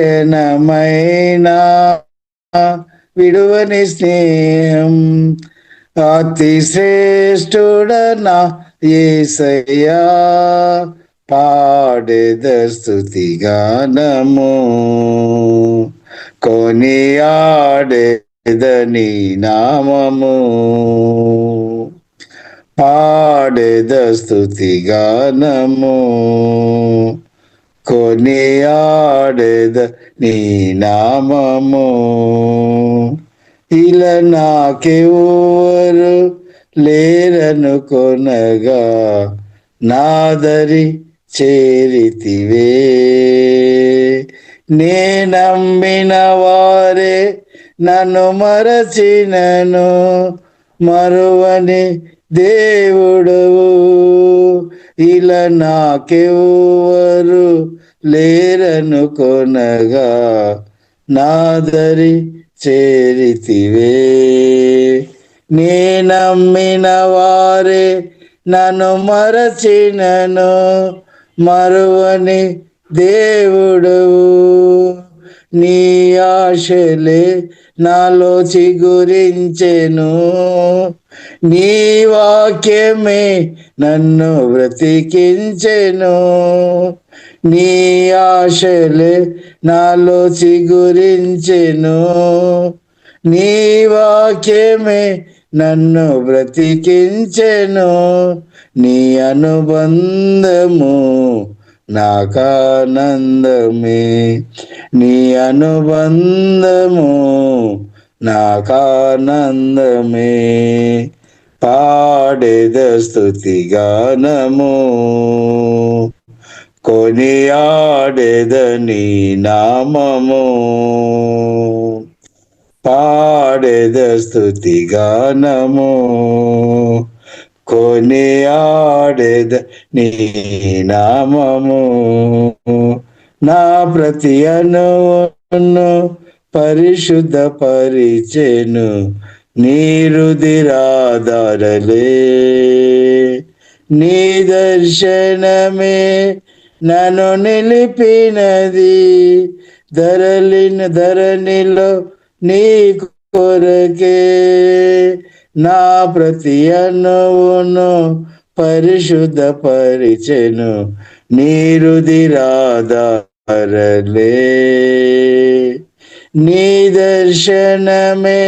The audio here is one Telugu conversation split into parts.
ఘనమైన విడువని స్నేహం అతి శ్రేష్ఠుడనా యేసయ్యా పాడెద స్తుతి గానము కొనియాడెదని నామము పాడెద స్తుతి గానము కొనియాడెద నీ నామము ఇలా నాకెవరు లేరను కొనగా నాదరి చేరితివే నే నమ్మిన వారే నన్ను మరచినను మరువని దేవుడవు ఇలా నాకెవరు లేరను కొనగా నాదరి చేరితివే నే నమ్మిన వారే నన్ను మరచినను మరువని దేవుడవు నీ ఆశలే నాలో చిగురించెను నీ వాక్యమే నన్ను బ్రతికించెను నీ ఆశలే నాలో చిగురించెను నీ వాక్యమే నన్ను బ్రతికించెను నీ అనుబంధము నాకానందమే నీ అనుబంధము నాకానందమే పాడెద స్తుతి గానము కొనియాడెద నీ నామము పాడెద స్తుతి గానము కొనియాడెద నీ నామము నా ప్రతి అణువును పరిశుద్ధ పరిచెను నీరుదిరాదారలే నీ దర్శనమే నన్ను నిలిపినది ధరణిలో నీ కొరకే నా ప్రతి అణువును పరిశుద్ధ పరిచెను నీరుదిరాదారలే నీ దర్శనమే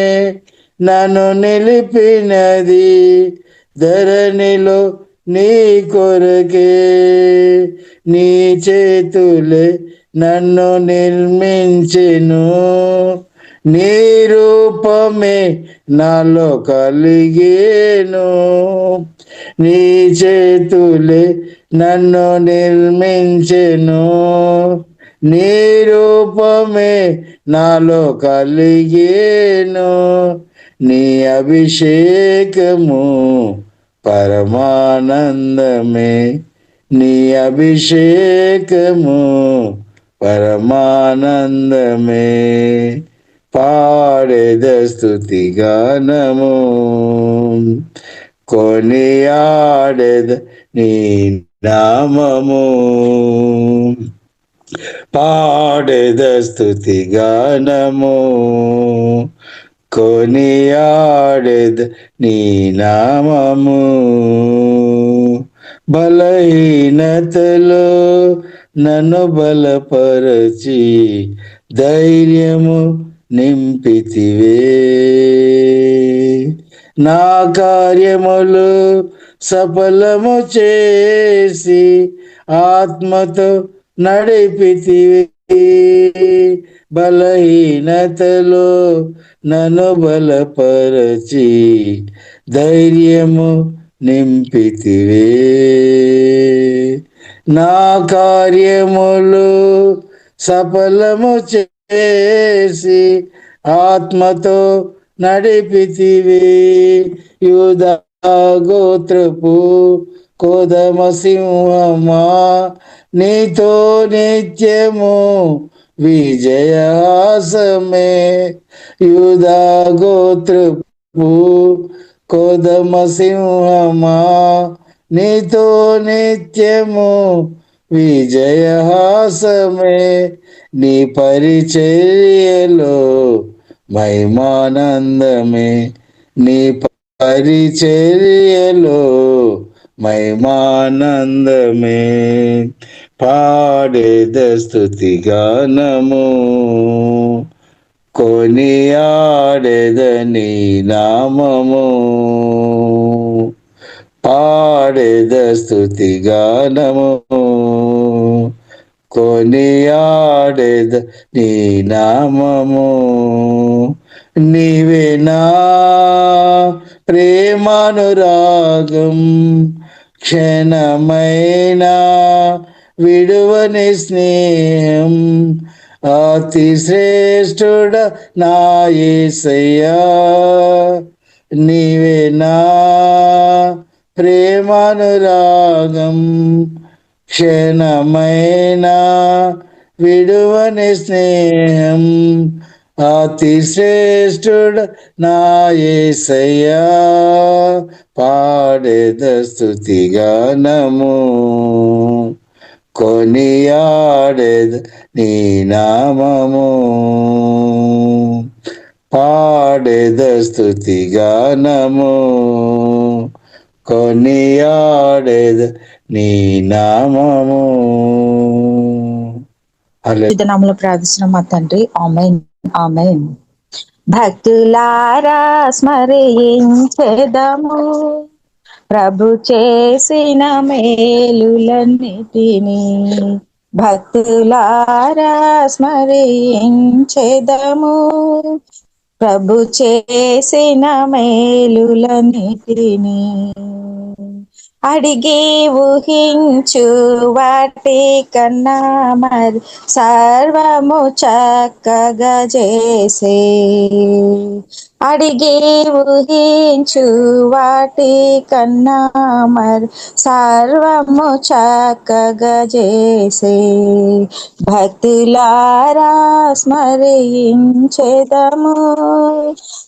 నన్ను నిలిపినది ధరణిలో నీ కొరకే నీ చేతులే నన్ను నిర్మించెను నీ రూపమే నాలో కలిగేను నీ చేతులే నన్ను నిర్మించెను నీ రూపమే నాలో కలిగేను నీ అభిషేకము పరమానందమే నీ అభిషేకము పరమానందమే పాడెద స్తుతి గానము కొనియాడెద నీ నామము పాడెద స్తుతి గానము కొనియాడెద నీ నామము బలహీనతలో నన్ను బలపరచి ధైర్యము నింపితివే నా కార్యములు సఫలము చేసి ఆత్మతో నడిపితివే బలహీనతలో నన్ను బలపరచి ధైర్యము నింపితివే నా కార్యములు సఫలము చేసి ఆత్మతో నడిపితివే యూదా గోత్రపు కోదమ సింహమా నీతో నిత్యము విజయాసమే యూదా గోత్రపు కోదమ సింహమా నీతో నిత్యము విజయహాసమే నీ పరిచర్యలో మహిమానందమే నీ పరిచర్యలో మహిమానందమే పాడేద స్తుతి గానము కొనియాడెదని నామము పాడేద స్తుతి గానము కొనియాడెద నీ నామము నీవే నా ప్రేమానురాగం క్షణమైనా విడువని స్నేహం అతి శ్రేష్ఠుడ నా యేసయ్యా నీవే నా ప్రేమానురాగం క్షణమైనా విడువని స్నేహం అతి శ్రేష్ఠుడ నా యేసయ్యా పాడేద స్తుతి గానము కొనియాడెద నీ నామము పాడెద స్తుతి గానము కొనియాడెద నీ నామము. నామములో ప్రార్థిస్తున్నాం మా తండ్రి. ఆమేన్ ఆమేన్. భక్తులారా స్మరించెదము ప్రభు చేసిన మేలులన్నిటిని. భక్తులారా స్మరించెదము ప్రభు చేసిన మేలులన్నిటిని. అడిగి ఊహించు వాటి కన్నా మరి సర్వము చక్కగా చేసే. అడిగి ఊహించు వాటి కన్నా మరి సర్వము చక్కగా చేసే. భక్తులారా స్మరించెదము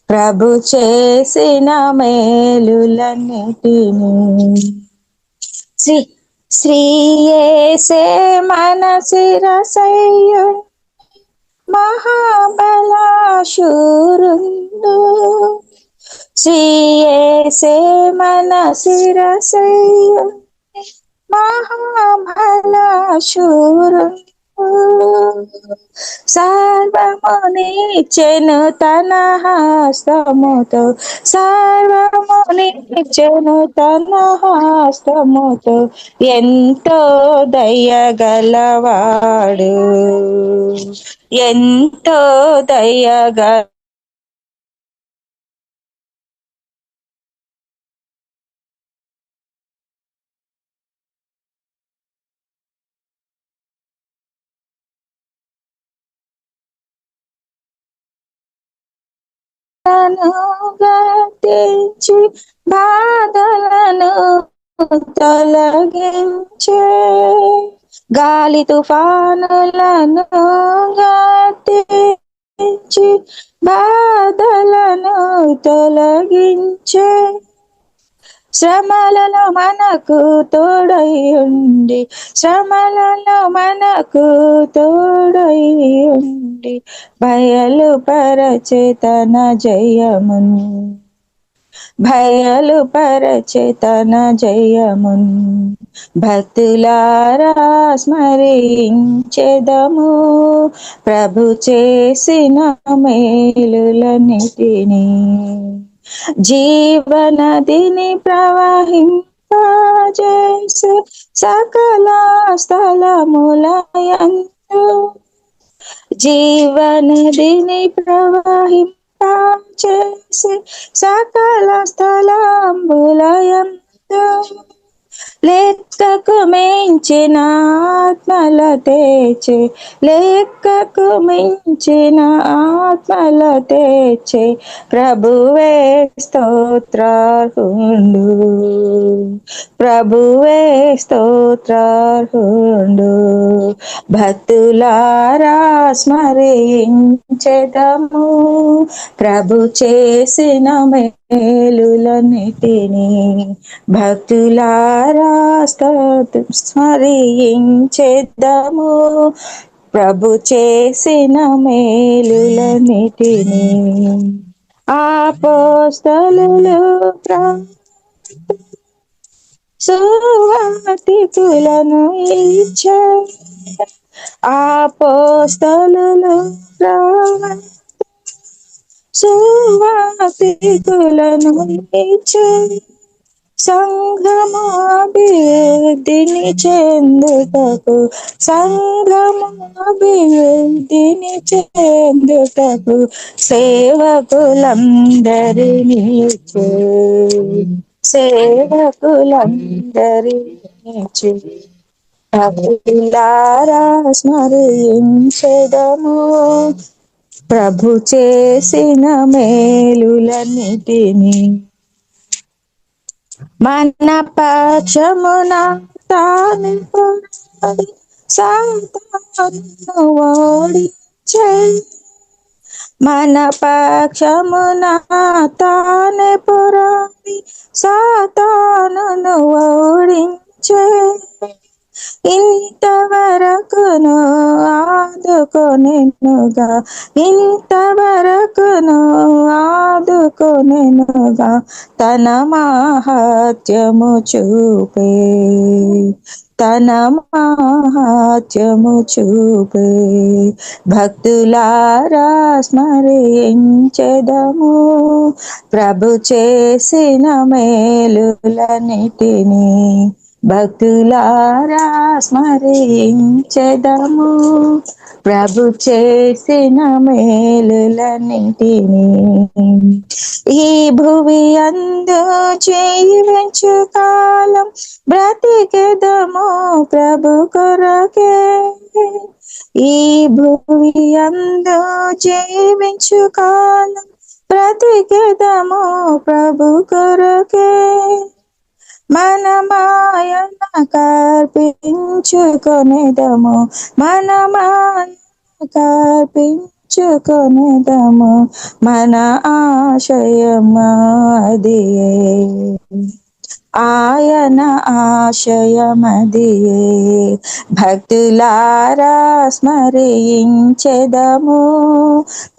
ప్రభు చేసిన మేలులన్నిటిని. శ్రీయేసే మన శిరసయ్యు మహాబలాశూరుండు. శ్రీయేసే మన శిరసయ్యు మహాబలాశూరుండు. సర్వమునిచ్చెను తన హస్తముతో. సర్వమునిచ్చెను తన హస్తముతో. ఎంతో దయగలవాడు. ఎంతో దయగల గతించి బాధలను తొలగించే. గాలి తుఫానులను గతించి బాధలను తొలగించే. శ్రమలలో మనకు తోడయుండి. శ్రమలలో మనకు తోడయుండి బయలుపరచె తన జయమున్. బయలుపరచె తన జయమున్. భక్తులారా స్మరించెదము ప్రభు చేసిన మేలులన్నిటిని. జీవనదిని ప్రవహింపజేసే సకల స్థలములయందు. జీవనదిని ప్రవహింపజేసే సకల స్థలములయందు. లెక్కకు మించిన ఆత్మల తెచ్చే. లెక్కకు మించిన ఆత్మల తెచ్చే ప్రభువే స్తోత్రార్హుండు. ప్రభువే స్తోత్రార్హుండు. భక్తులారా స్మరించెదము ప్రభు చేసిన మేలులన్నిటిని భక్తులారా స్మరించెదము. ప్రభు చేసిన మేలులన్నిటిని అపోస్తలులు సువార్తికులను ఇచ్చే అపోస్తలులు సువార్తికులను ఇచ్చే సంఘము అభివృద్ధిని చెందుటకు సేవకులందరినీ భక్తులారా స్మరించెదము. ప్రభు చేసిన మేలులన్నిటిని మన పక్షమున తాను పోరాడి సాతానును ఓడించే మన పక్షమున తానే పోరాడి సాతానును ఓడించే ఇంతవరకును ఆదుకొనెనుగా తన మహత్యము చూపే భక్తులారా స్మరించెదము. ప్రభు చేసిన మేలులన్నిటిని భక్తులారా స్మరించెదము. ప్రభు చేసిన మేలులన్నిటిని ఈ భువి అందు జీవించు కాలం బ్రతికెదము ప్రభు కొరకే. ఈ భువి అందు జీవించు కాలం బ్రతికెదము ప్రభు కొరకే. మన మాయన కర్పించుకొనేదము మన ఆశయమదియే ఆయన ఆశయమదియే. భక్తులారా స్మరించెదము.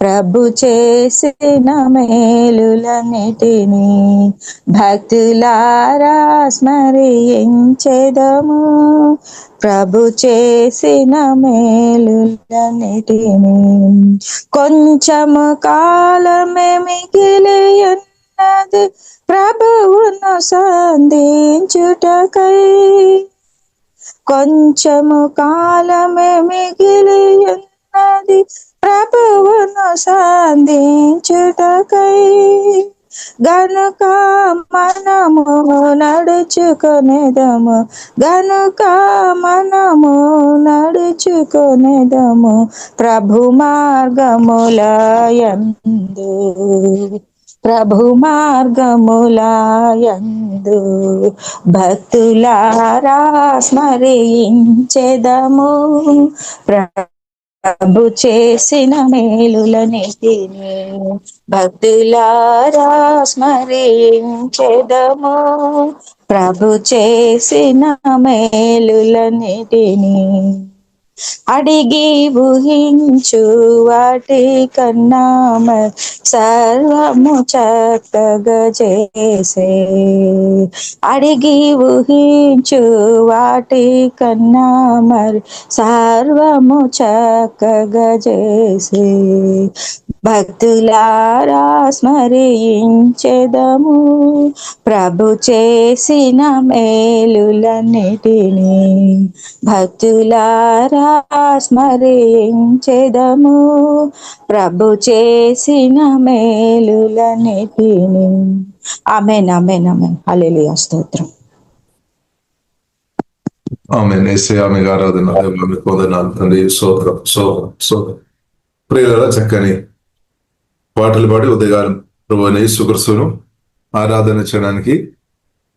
ప్రభు చేసిన మేలులన్నిటిని భక్తులారా స్మరించెదము. ప్రభు చేసిన మేలులన్నిటిని కొంచెము కాలమే మిగిలి ఉన్నది ప్రభువును సంధించుటకై. కొంచెము కాలమే మిగిలి ఉన్నది ప్రభువును సంధించుటకై. గనుక మనము నడుచుకొనేదము ప్రభు మార్గములయందు భక్తులారా స్మరించెదము. ప్రభు చేసిన మేలులన్నిటిని భక్తులారా స్మరించెదము. ప్రభు చేసిన మేలులన్నిటిని అడిగి ఊహించు వాటి కన్నా సర్వము చక్కగా చేసే. అడిగి ఊహించు వాటి కన్నా సర్వము చక్కగా చేసే. భక్తులారా స్మరించెదము. ప్రభు చేసిన మేలులన్నిటిని భక్తులారా స్మరించెదము. ప్రభు చేసిన మేలులన్నిటిని. ఆమేన్ ఆమేన్ ఆమేన్. హల్లెలూయా స్తోత్రం. ఆమేన్. యేసయ్యా మీకు ఆరాధన, దేవుడా మీకు వందనాలు తండ్రి. స్తోత్రం. ప్రియులారా, చక్కని పాటలు పాడి ఉదయకాలం ప్రభువైన యేసు క్రీస్తును ఆరాధన చేయడానికి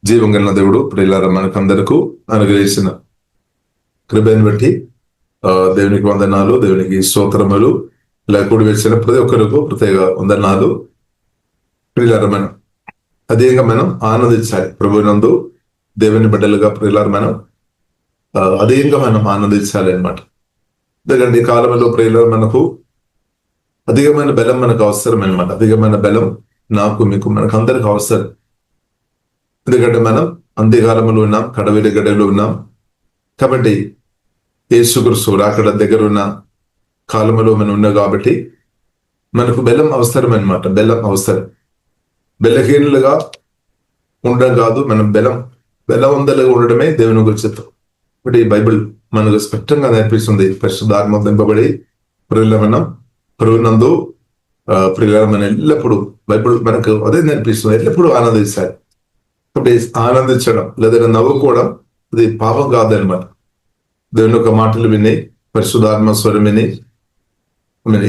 జీవం కలిగిన దేవుడు ప్రియులారా మనకందరకు అనుగ్రహించిన కృపను బట్టి దేవునికి వందనాలు, దేవునికి స్తోత్రములు. ఇలా కూడి వచ్చిన ప్రతి ఒక్కరికి ప్రత్యేక వందనాలు. ప్రియులారా, మనం అధికంగా మనం ఆనందించాలి. ప్రభునందు దేవుని బిడ్డలుగా ప్రియులారు మనం అధికంగా మనం ఆనందించాలి అనమాట. ఎందుకంటే ఈ కాలంలో ప్రియులారు మనకు అధికమైన బలం మనకు అవసరం అనమాట. అధికమైన బలం నాకు మీకు మనకు అందరికి అవసరం. ఎందుకంటే మనం అంత్యకాలంలో ఉన్నాం, కడవేలి గడిలో ఉన్నాం. కాబట్టి యేసుక్రీస్తు రాకడ దగ్గర ఉన్న కాలంలో మనం ఉన్నాం కాబట్టి మనకు బలం అవసరం అనమాట. బలం అవసరం. బలహీనులుగా ఉండడం కాదు, మనం బలవంతులుగా ఉండడమే దేవుని గురించి. ఇప్పుడు ఈ బైబిల్ మనకు స్పష్టంగా నేర్పిస్తుంది. పరిశుద్ధాత్మ దింపబడి మనం ప్రభునందు మనం ఎల్లప్పుడూ బైబిల్ మనకు అదే నేర్పిస్తుంది. ఎల్లప్పుడూ ఆనందించాలి. కాబట్టి ఆనందించడం లేదా నవ్వుకోవడం అది పాపం కాదనమాట. దేవుని యొక్క మాటలు విని, పరిశుద్ధాత్మ స్వరం విని,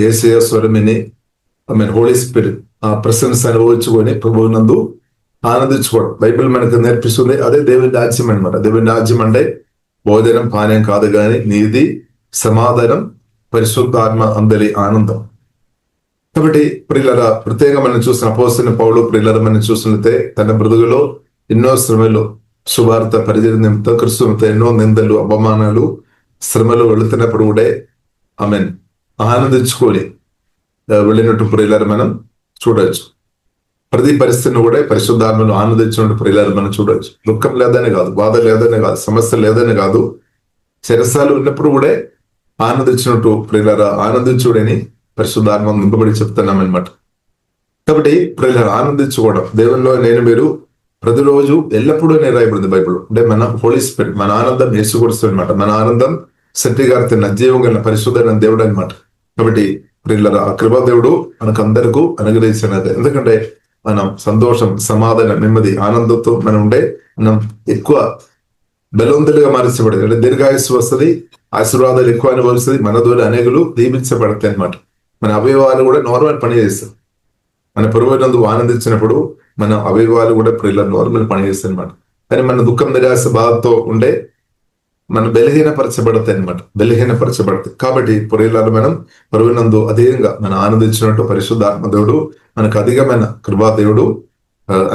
యేసయ్య స్వరం విని, హోలీ స్పిరిట్ ఆ ప్రసెన్స్ అనుభవించుకొని ప్రభువునందు ఆనందించుకోవడం బైబిల్ మనకు నేర్పిస్తుంది. అదే దేవుని రాజ్యం అనమాట. దేవుని రాజ్యం అంటే భోజనం పానీయం కాదు, కానీ నీతి, సమాధానం, పరిశుద్ధాత్మ అందరి ఆనందం. కాబట్టి ప్రియులరా, ప్రత్యేకంగా మనం చూసిన అపోస్తలుడైన పౌలు ప్రియులరా మనం చూసినట్లయితే తన బ్రతుకులో ఎన్నో శ్రమలు, సువార్త పరిచర్య నిమిత్తం క్రీస్తు నిమిత్తం ఎన్నో నిందలు, అవమానాలు, శ్రమలు వెళుతున్నప్పుడు కూడా ఆమె ఆనందించుకొని వెళ్ళినట్టు ప్రియులరా మనం చూడవచ్చు. ప్రతి పరిస్థితిని కూడా పరిశుద్ధాత్మను ఆనందించినట్టు ప్రియులరా మనం చూడవచ్చు. దుఃఖం లేదనే కాదు, బాధ లేదనే కాదు, సమస్య లేదనే కాదు, చెరసాలు ఉన్నప్పుడు కూడా ఆనందించినట్టు ప్రియులరా ఆనందించుడని పరిశుద్ధాత్మ నింపబడి చెప్తున్నాం అనమాట. కాబట్టి ప్రియులరా ఆనందించుకోవడం దేవునిలో నేను మీరు ప్రతిరోజు ఎల్లప్పుడూ రాయబడింది బైబిల్. అంటే మన హోలీ స్పిరిట్, మన ఆనందం యేసుక్రీస్తు అనమాట. మన ఆనందం సత్యగారిత నజీవం గల పరిశుద్ధమైన దేవుడు అనమాట. కాబట్టి ప్రియులరా ఆ కృపాదేవుడు మనకు అందరికీ అనుగ్రహించినది. ఎందుకంటే మనం సంతోషం, సమాధానం, నెమ్మది, ఆనందంతో మనం ఉండే మనం ఎక్కువ బలవంతులుగా మార్చబడేది. అంటే దీర్ఘాయుస్సు వస్తుంది, ఆశీర్వాదాలు ఎక్కువ అనుభవిస్తుంది, మన ద్వారా అనేకులు దీపించబడతాయి అనమాట. మన అవయవాలు కూడా నార్మల్ పని చేస్తాయి. మన ప్రభువునందు ఆనందించినప్పుడు మన అవయవాలు కూడా ప్రియుల నార్మల్ పని చేస్తాయి అనమాట. కానీ మన దుఃఖం, నిరాశ, బాధతో ఉండే మన బలహీనపరచబడతాయి అనమాట. బలహీనపరచబడతాయి. కాబట్టి ప్రియులను మనం ప్రభువునందు అధికంగా మనం ఆనందించినట్టు పరిశుద్ధాత్మ దేవుడు మనకు అధికమైన కృపాదేవుడు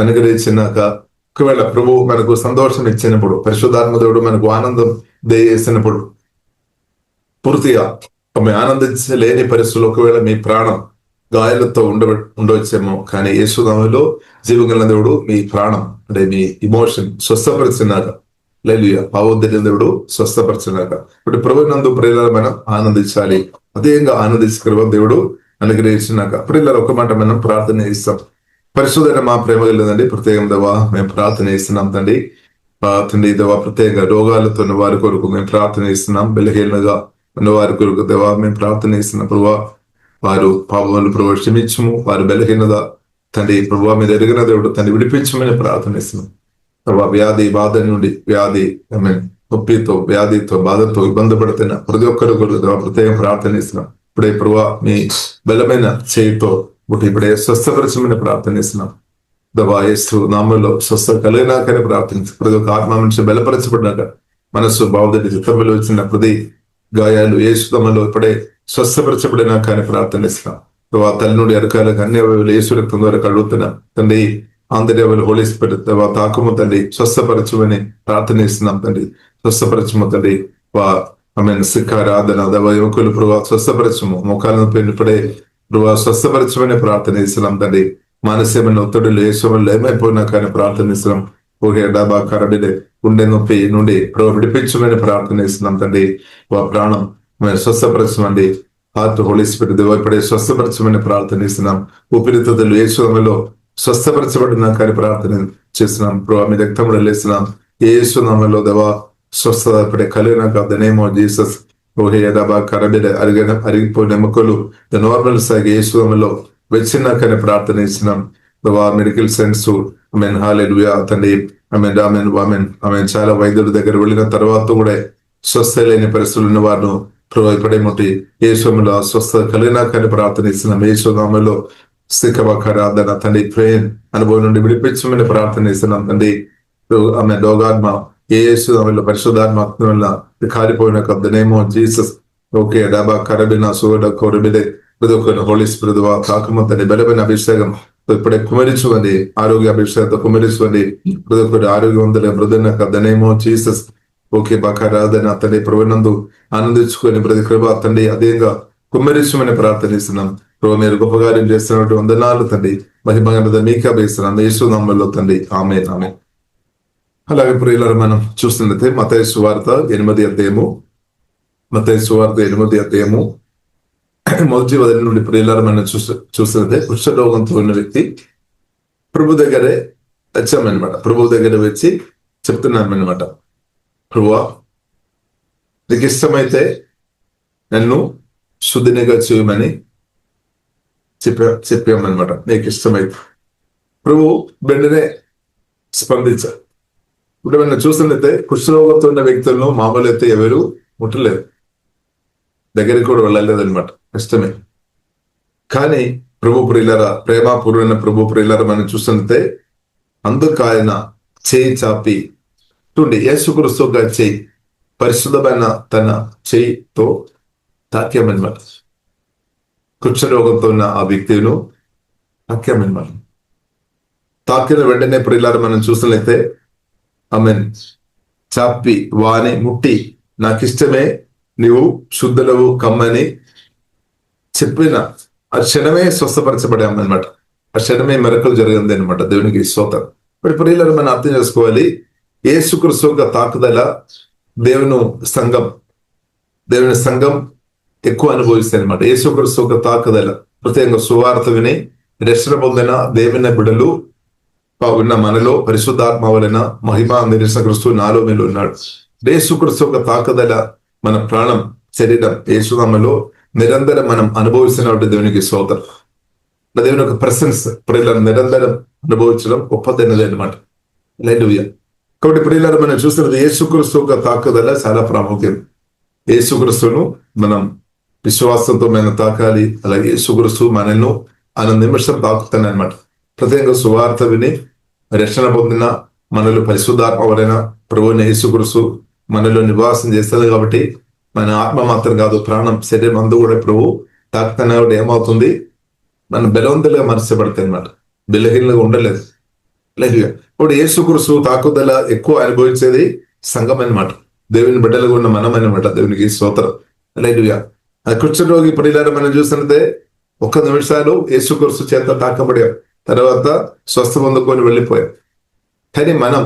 అనుగ్రహించినాక, ఒకవేళ ప్రభు మనకు సంతోషం ఇచ్చినప్పుడు, పరిశుద్ధాత్మ దేవుడు మనకు ఆనందం దయచేసినప్పుడు పూర్తిగా ఆనందించలేని పరిస్థితులు ఒకవేళ మీ ప్రాణం గాయాలతో ఉండవచ్చేమో, కానీ యేసునామములో జీవగల దేవుడు మీ ప్రాణం అంటే మీ ఇమోషన్ స్వస్థపరిచినాక, హల్లెలూయా, భావోద్వేగ దేవుడు స్వస్థపరిచినాక ఇప్పుడు ప్రభువునందు ప్రియులారా మనం ఆనందించాలి. అదేంగా ఆనందించగల దేవుడు అనుగ్రహించినాక ప్రియులారా ఒక మాట మనం ప్రార్థన చేస్తాం. పరిశుద్ధమైన మా ప్రేమ కలిగిందండి, ప్రత్యేకం దేవా మేము ప్రార్థన చేస్తున్నాం తండ్రి. తండ్రి దేవా, ప్రత్యేక రోగాలతో ఉన్న వారి కొరకు మేము ప్రార్థన చేస్తున్నాం. బలహీనగా ఉన్న వారి కొరకు దేవా మేము ప్రార్థన చేస్తున్నాం. ప్రభువా, వారు పాపములు ప్రభు క్షమించము, వారి బలహీనత తండ్రి ప్రభువా మీద ఎరిగిన దేవుడు తండ్రి విడిపించమని ప్రార్థన చేస్తున్నాం. ప్రభా, వ్యాధి బాధ నుండి, వ్యాధి నొప్పితో, వ్యాధితో, బాధతో ఇబ్బంది పడుతున్న ప్రతి ఒక్కరు దేవా ప్రత్యేక ప్రార్థన చేస్తున్నాం. ఇప్పుడే ప్రభువా మీ బలమైన చేయితో ఇప్పుడే స్వస్థపరచమని ప్రార్థన చేస్తున్నాం. దవా యేసు నామములో స్వస్థ కలిగినాకని ప్రార్థించి ప్రతి ఒక్క ఆత్మ మనిషి బలపరచబడినాక, మనస్సు బావుదడి చిత్తంలో వచ్చిన ప్రతి గాయాలు యేసు నామములో ఇప్పుడే స్వస్థపరచబడినాక అని ప్రార్థన చేస్తున్నాం. దవా తల్లి నుండి అరకాలకు అన్ని అవయవాలు యేసు రక్తం ద్వారా కడుగుతున్నా తండ్రి. ఆంధ్రదేవులు హోలీ స్పిరిట్ దవా తాకుము తండ్రి, స్వస్థపరచమని ప్రార్థన చేస్తున్నాం తండ్రి. స్వస్థపరచము తండ్రి. శిఖారాధన దవా యువకులు ప్రభావ స్వస్థపరచము, మోకాలను ఇప్పుడే ప్రభావ స్వస్థపరచమని ప్రార్థన చేస్తున్నాం తండ్రి. మానసికమైన ఒత్తిడిలు యేసులో ఏమైపోయినా కానీ ప్రార్థన చేస్తున్నాం. ఊహే డాబా కరడిలే గుండె నొప్పి నుండి ప్రభావ విడిపించమని ప్రార్థన చేస్తున్నాం తండ్రి. ప్రాణం మేము స్వస్థపరచమండి. హార్ట్ హోలీ స్పిరిట్ దేవా ఇప్పుడే స్వస్థపరచమని ప్రార్థన చేస్తున్నాం. ఊపిరితిత్తులు యేసులో స్వస్థపరచబడినా కానీ ప్రార్థన చేస్తున్నాం. ప్రభావ మీ రక్తంలో లేస్తున్నాం. యేసు నామములో దేవా స్వస్థత ఇప్పుడే కలిగినాక ద నేమ్ ఆఫ్ జీసస్. ఓహే డాబా కరడిలే అరిగిపోయిన ఎముకలు ద నార్మల్ సాగి యేసు నామములో వచ్చినాకనే ప్రార్థన చేస్తున్నాం. దేవా మెడికల్ సైన్స్ హల్లెలూయా తండ్రి. ఆమెన్ చాలా వైద్యుల దగ్గర వెళ్ళిన తర్వాత కూడా స్వస్థ లేని పరిస్థితులు ఉన్న వారిను ప్రభావ ఇప్పుడే ముట్టి యేసులో స్వస్థత కలిగినాకని ప్రార్థన చేస్తున్నాం. యేసు నామములో స్థికరాధన తండ్రి ప్రేమ్ అనుభవం నుండి విడిపించమని ప్రార్థన చేస్తున్నాం తండ్రి. ఆమె రోగాత్మ యేసు నామములో పరిశుద్ధాత్మ వల్ల కాలిపోయిన నేమో జీసస్. ఓకే డాబా కరబిన సోడ కొరబిదే హోలీ స్పిరిట్ తాకము తండ్రి. బలమైన అభిషేకం ఇప్పుడే కుమరించుకోండి, ఆరోగ్య అభిషేకంతో కుమరించుకోండి. ప్రతి ఒక్కరు ఆరోగ్యవంతుల మృదునక ధనేమో జీసస్ ఓకే బకారాధన అతని ప్రభునందు ఆనందించుకొని ప్రతి కృప తండ్రి అదేంగా కుమ్మరించమని ప్రార్థనిస్తున్నాం. ప్రభు మీరు గొప్ప కార్యం చేస్తున్నట్టు వందనాలు తండ్రి, మహిమగణత మీకే అభిస్తున్నాం యేసు నామములో తండ్రి, ఆమేన్ ఆమేన్. అలాగే ప్రియులారా, మనం చూస్తున్నట్లయితే మత్తయి సువార్త 8వ అధ్యాయము, మత్తయి సువార్త 8వ అధ్యాయము మొదటి వదిలి నుండి ప్రియులారా మనం చూస్తున్నట్లయితే కుష్ఠరోగంతో ఉన్న వ్యక్తి ప్రభు దగ్గరే వచ్చామన్నమాట. ప్రభు దగ్గర వచ్చి చెప్తున్నామన్నమాట, ప్రభువా నీకు ఇష్టమైతే నన్ను శుద్ధినిగా చేయమని చెప్పామన్నమాట. నీకు ఇష్టమైతే ప్రభు వెంటనే స్పందించారు. ఇప్పుడు మనం చూస్తున్నట్లయితే కుష్ఠరోగంతో ఉన్న వ్యక్తులను మామూలు అయితే ఎవరు ముట్టలేదు, దగ్గరికి కూడా వెళ్ళలేదన్నమాట, కష్టమే. కానీ ప్రభు ప్రియులారా, ప్రేమపూర్వమైన ప్రభు ప్రియులారా మనం చూస్తున్నట్లయితే అందుకు ఆయన చేయి చాపి చూడండి, యేసుక్రీస్తు గారి చేయి పరిశుద్ధమైన తన చేయితో తాక్యామన్నమాట. కుష్ఠరోగంతో ఉన్న ఆ వ్యక్తిను తాక్యామన్నమాట. తాకిన వెంటనే ప్రియులారా మనం చూసినట్లయితే ఆమెన్ చాపి వాని ముట్టి నాకు ఇష్టమే నీవు శుద్ధులవు కమ్మని చెప్పిన ఆ క్షణమే స్వస్థపరచబడామన్నమాట. ఆ క్షణమే మెరకలు జరిగింది అనమాట. దేవునికి స్తోత్రం. ఇప్పుడు ప్రియులను మనం అర్థం చేసుకోవాలి, యేసుక్రీస్తు యొక్క తాకుదల దేవుని సంఘం ఎక్కువ అనుభవిస్తాయి అనమాట. యేసుక్రీస్తు యొక్క తాకుదల ప్రత్యేకంగా సువార్త విని రక్షణ పొందిన దేవుని బిడ్డలు ఉన్న మనలో పరిశుద్ధాత్మ వలన మహిమ నిరీక్షణ క్రీస్తు నాలో మీరు ఉన్నాడు. యేసుక్రీస్తు యొక్క తాకుదల మన ప్రాణం శరీరం యేసునామలో నిరంతరం మనం అనుభవిస్తున్నటువంటి దేవునికి స్తోత్రం. దేవుని యొక్క ప్రెసెన్స్ ప్రియులను నిరంతరం అనుభవించడం గొప్పదైనది అనమాట. హల్లెలూయా. కాబట్టి ప్రియులను మనం చూస్తున్నది యేసుక్రీస్తు యొక్క తాకుదల చాలా ప్రాముఖ్యం. యేసుక్రీస్తును మనం విశ్వాసంతో మనం తాకాలి. అలాగే యేసుక్రీస్తు మనల్ని నిమిషం తాకుతాను అనమాట. ప్రత్యేకంగా సువార్త విని రక్షణ పొందిన మనలో పరిశుద్ధాత్మ వలన ప్రభువైన యేసుక్రీస్తు మనలో నివాసం చేస్తుంది. కాబట్టి మన ఆత్మ మాత్రం కాదు, ప్రాణం శరీరం అందు కూడా ప్రభు తాకుతున్నా కూడా ఏమవుతుంది, మనం బలవంతులుగా మర్చబడతాయి అనమాట. బలహీనంగా ఉండలేదు. లేదు ఇప్పుడు యేసుక్రీస్తు తాకుదల ఎక్కువ అనుభవించేది సంఘం అనమాట. దేవుని బిడ్డలుగా ఉన్న మనం అనమాట. దేవునికి స్తోత్రం. హల్లెలూయా. ఆ కుష్ఠరోగి ప్రియులారా మనం చూసినట్టే 1 నిమిషాలు యేసుక్రీస్తు చేత తాకబడాం, తర్వాత స్వస్థ పొందుకొని వెళ్ళిపోయాం. కానీ మనం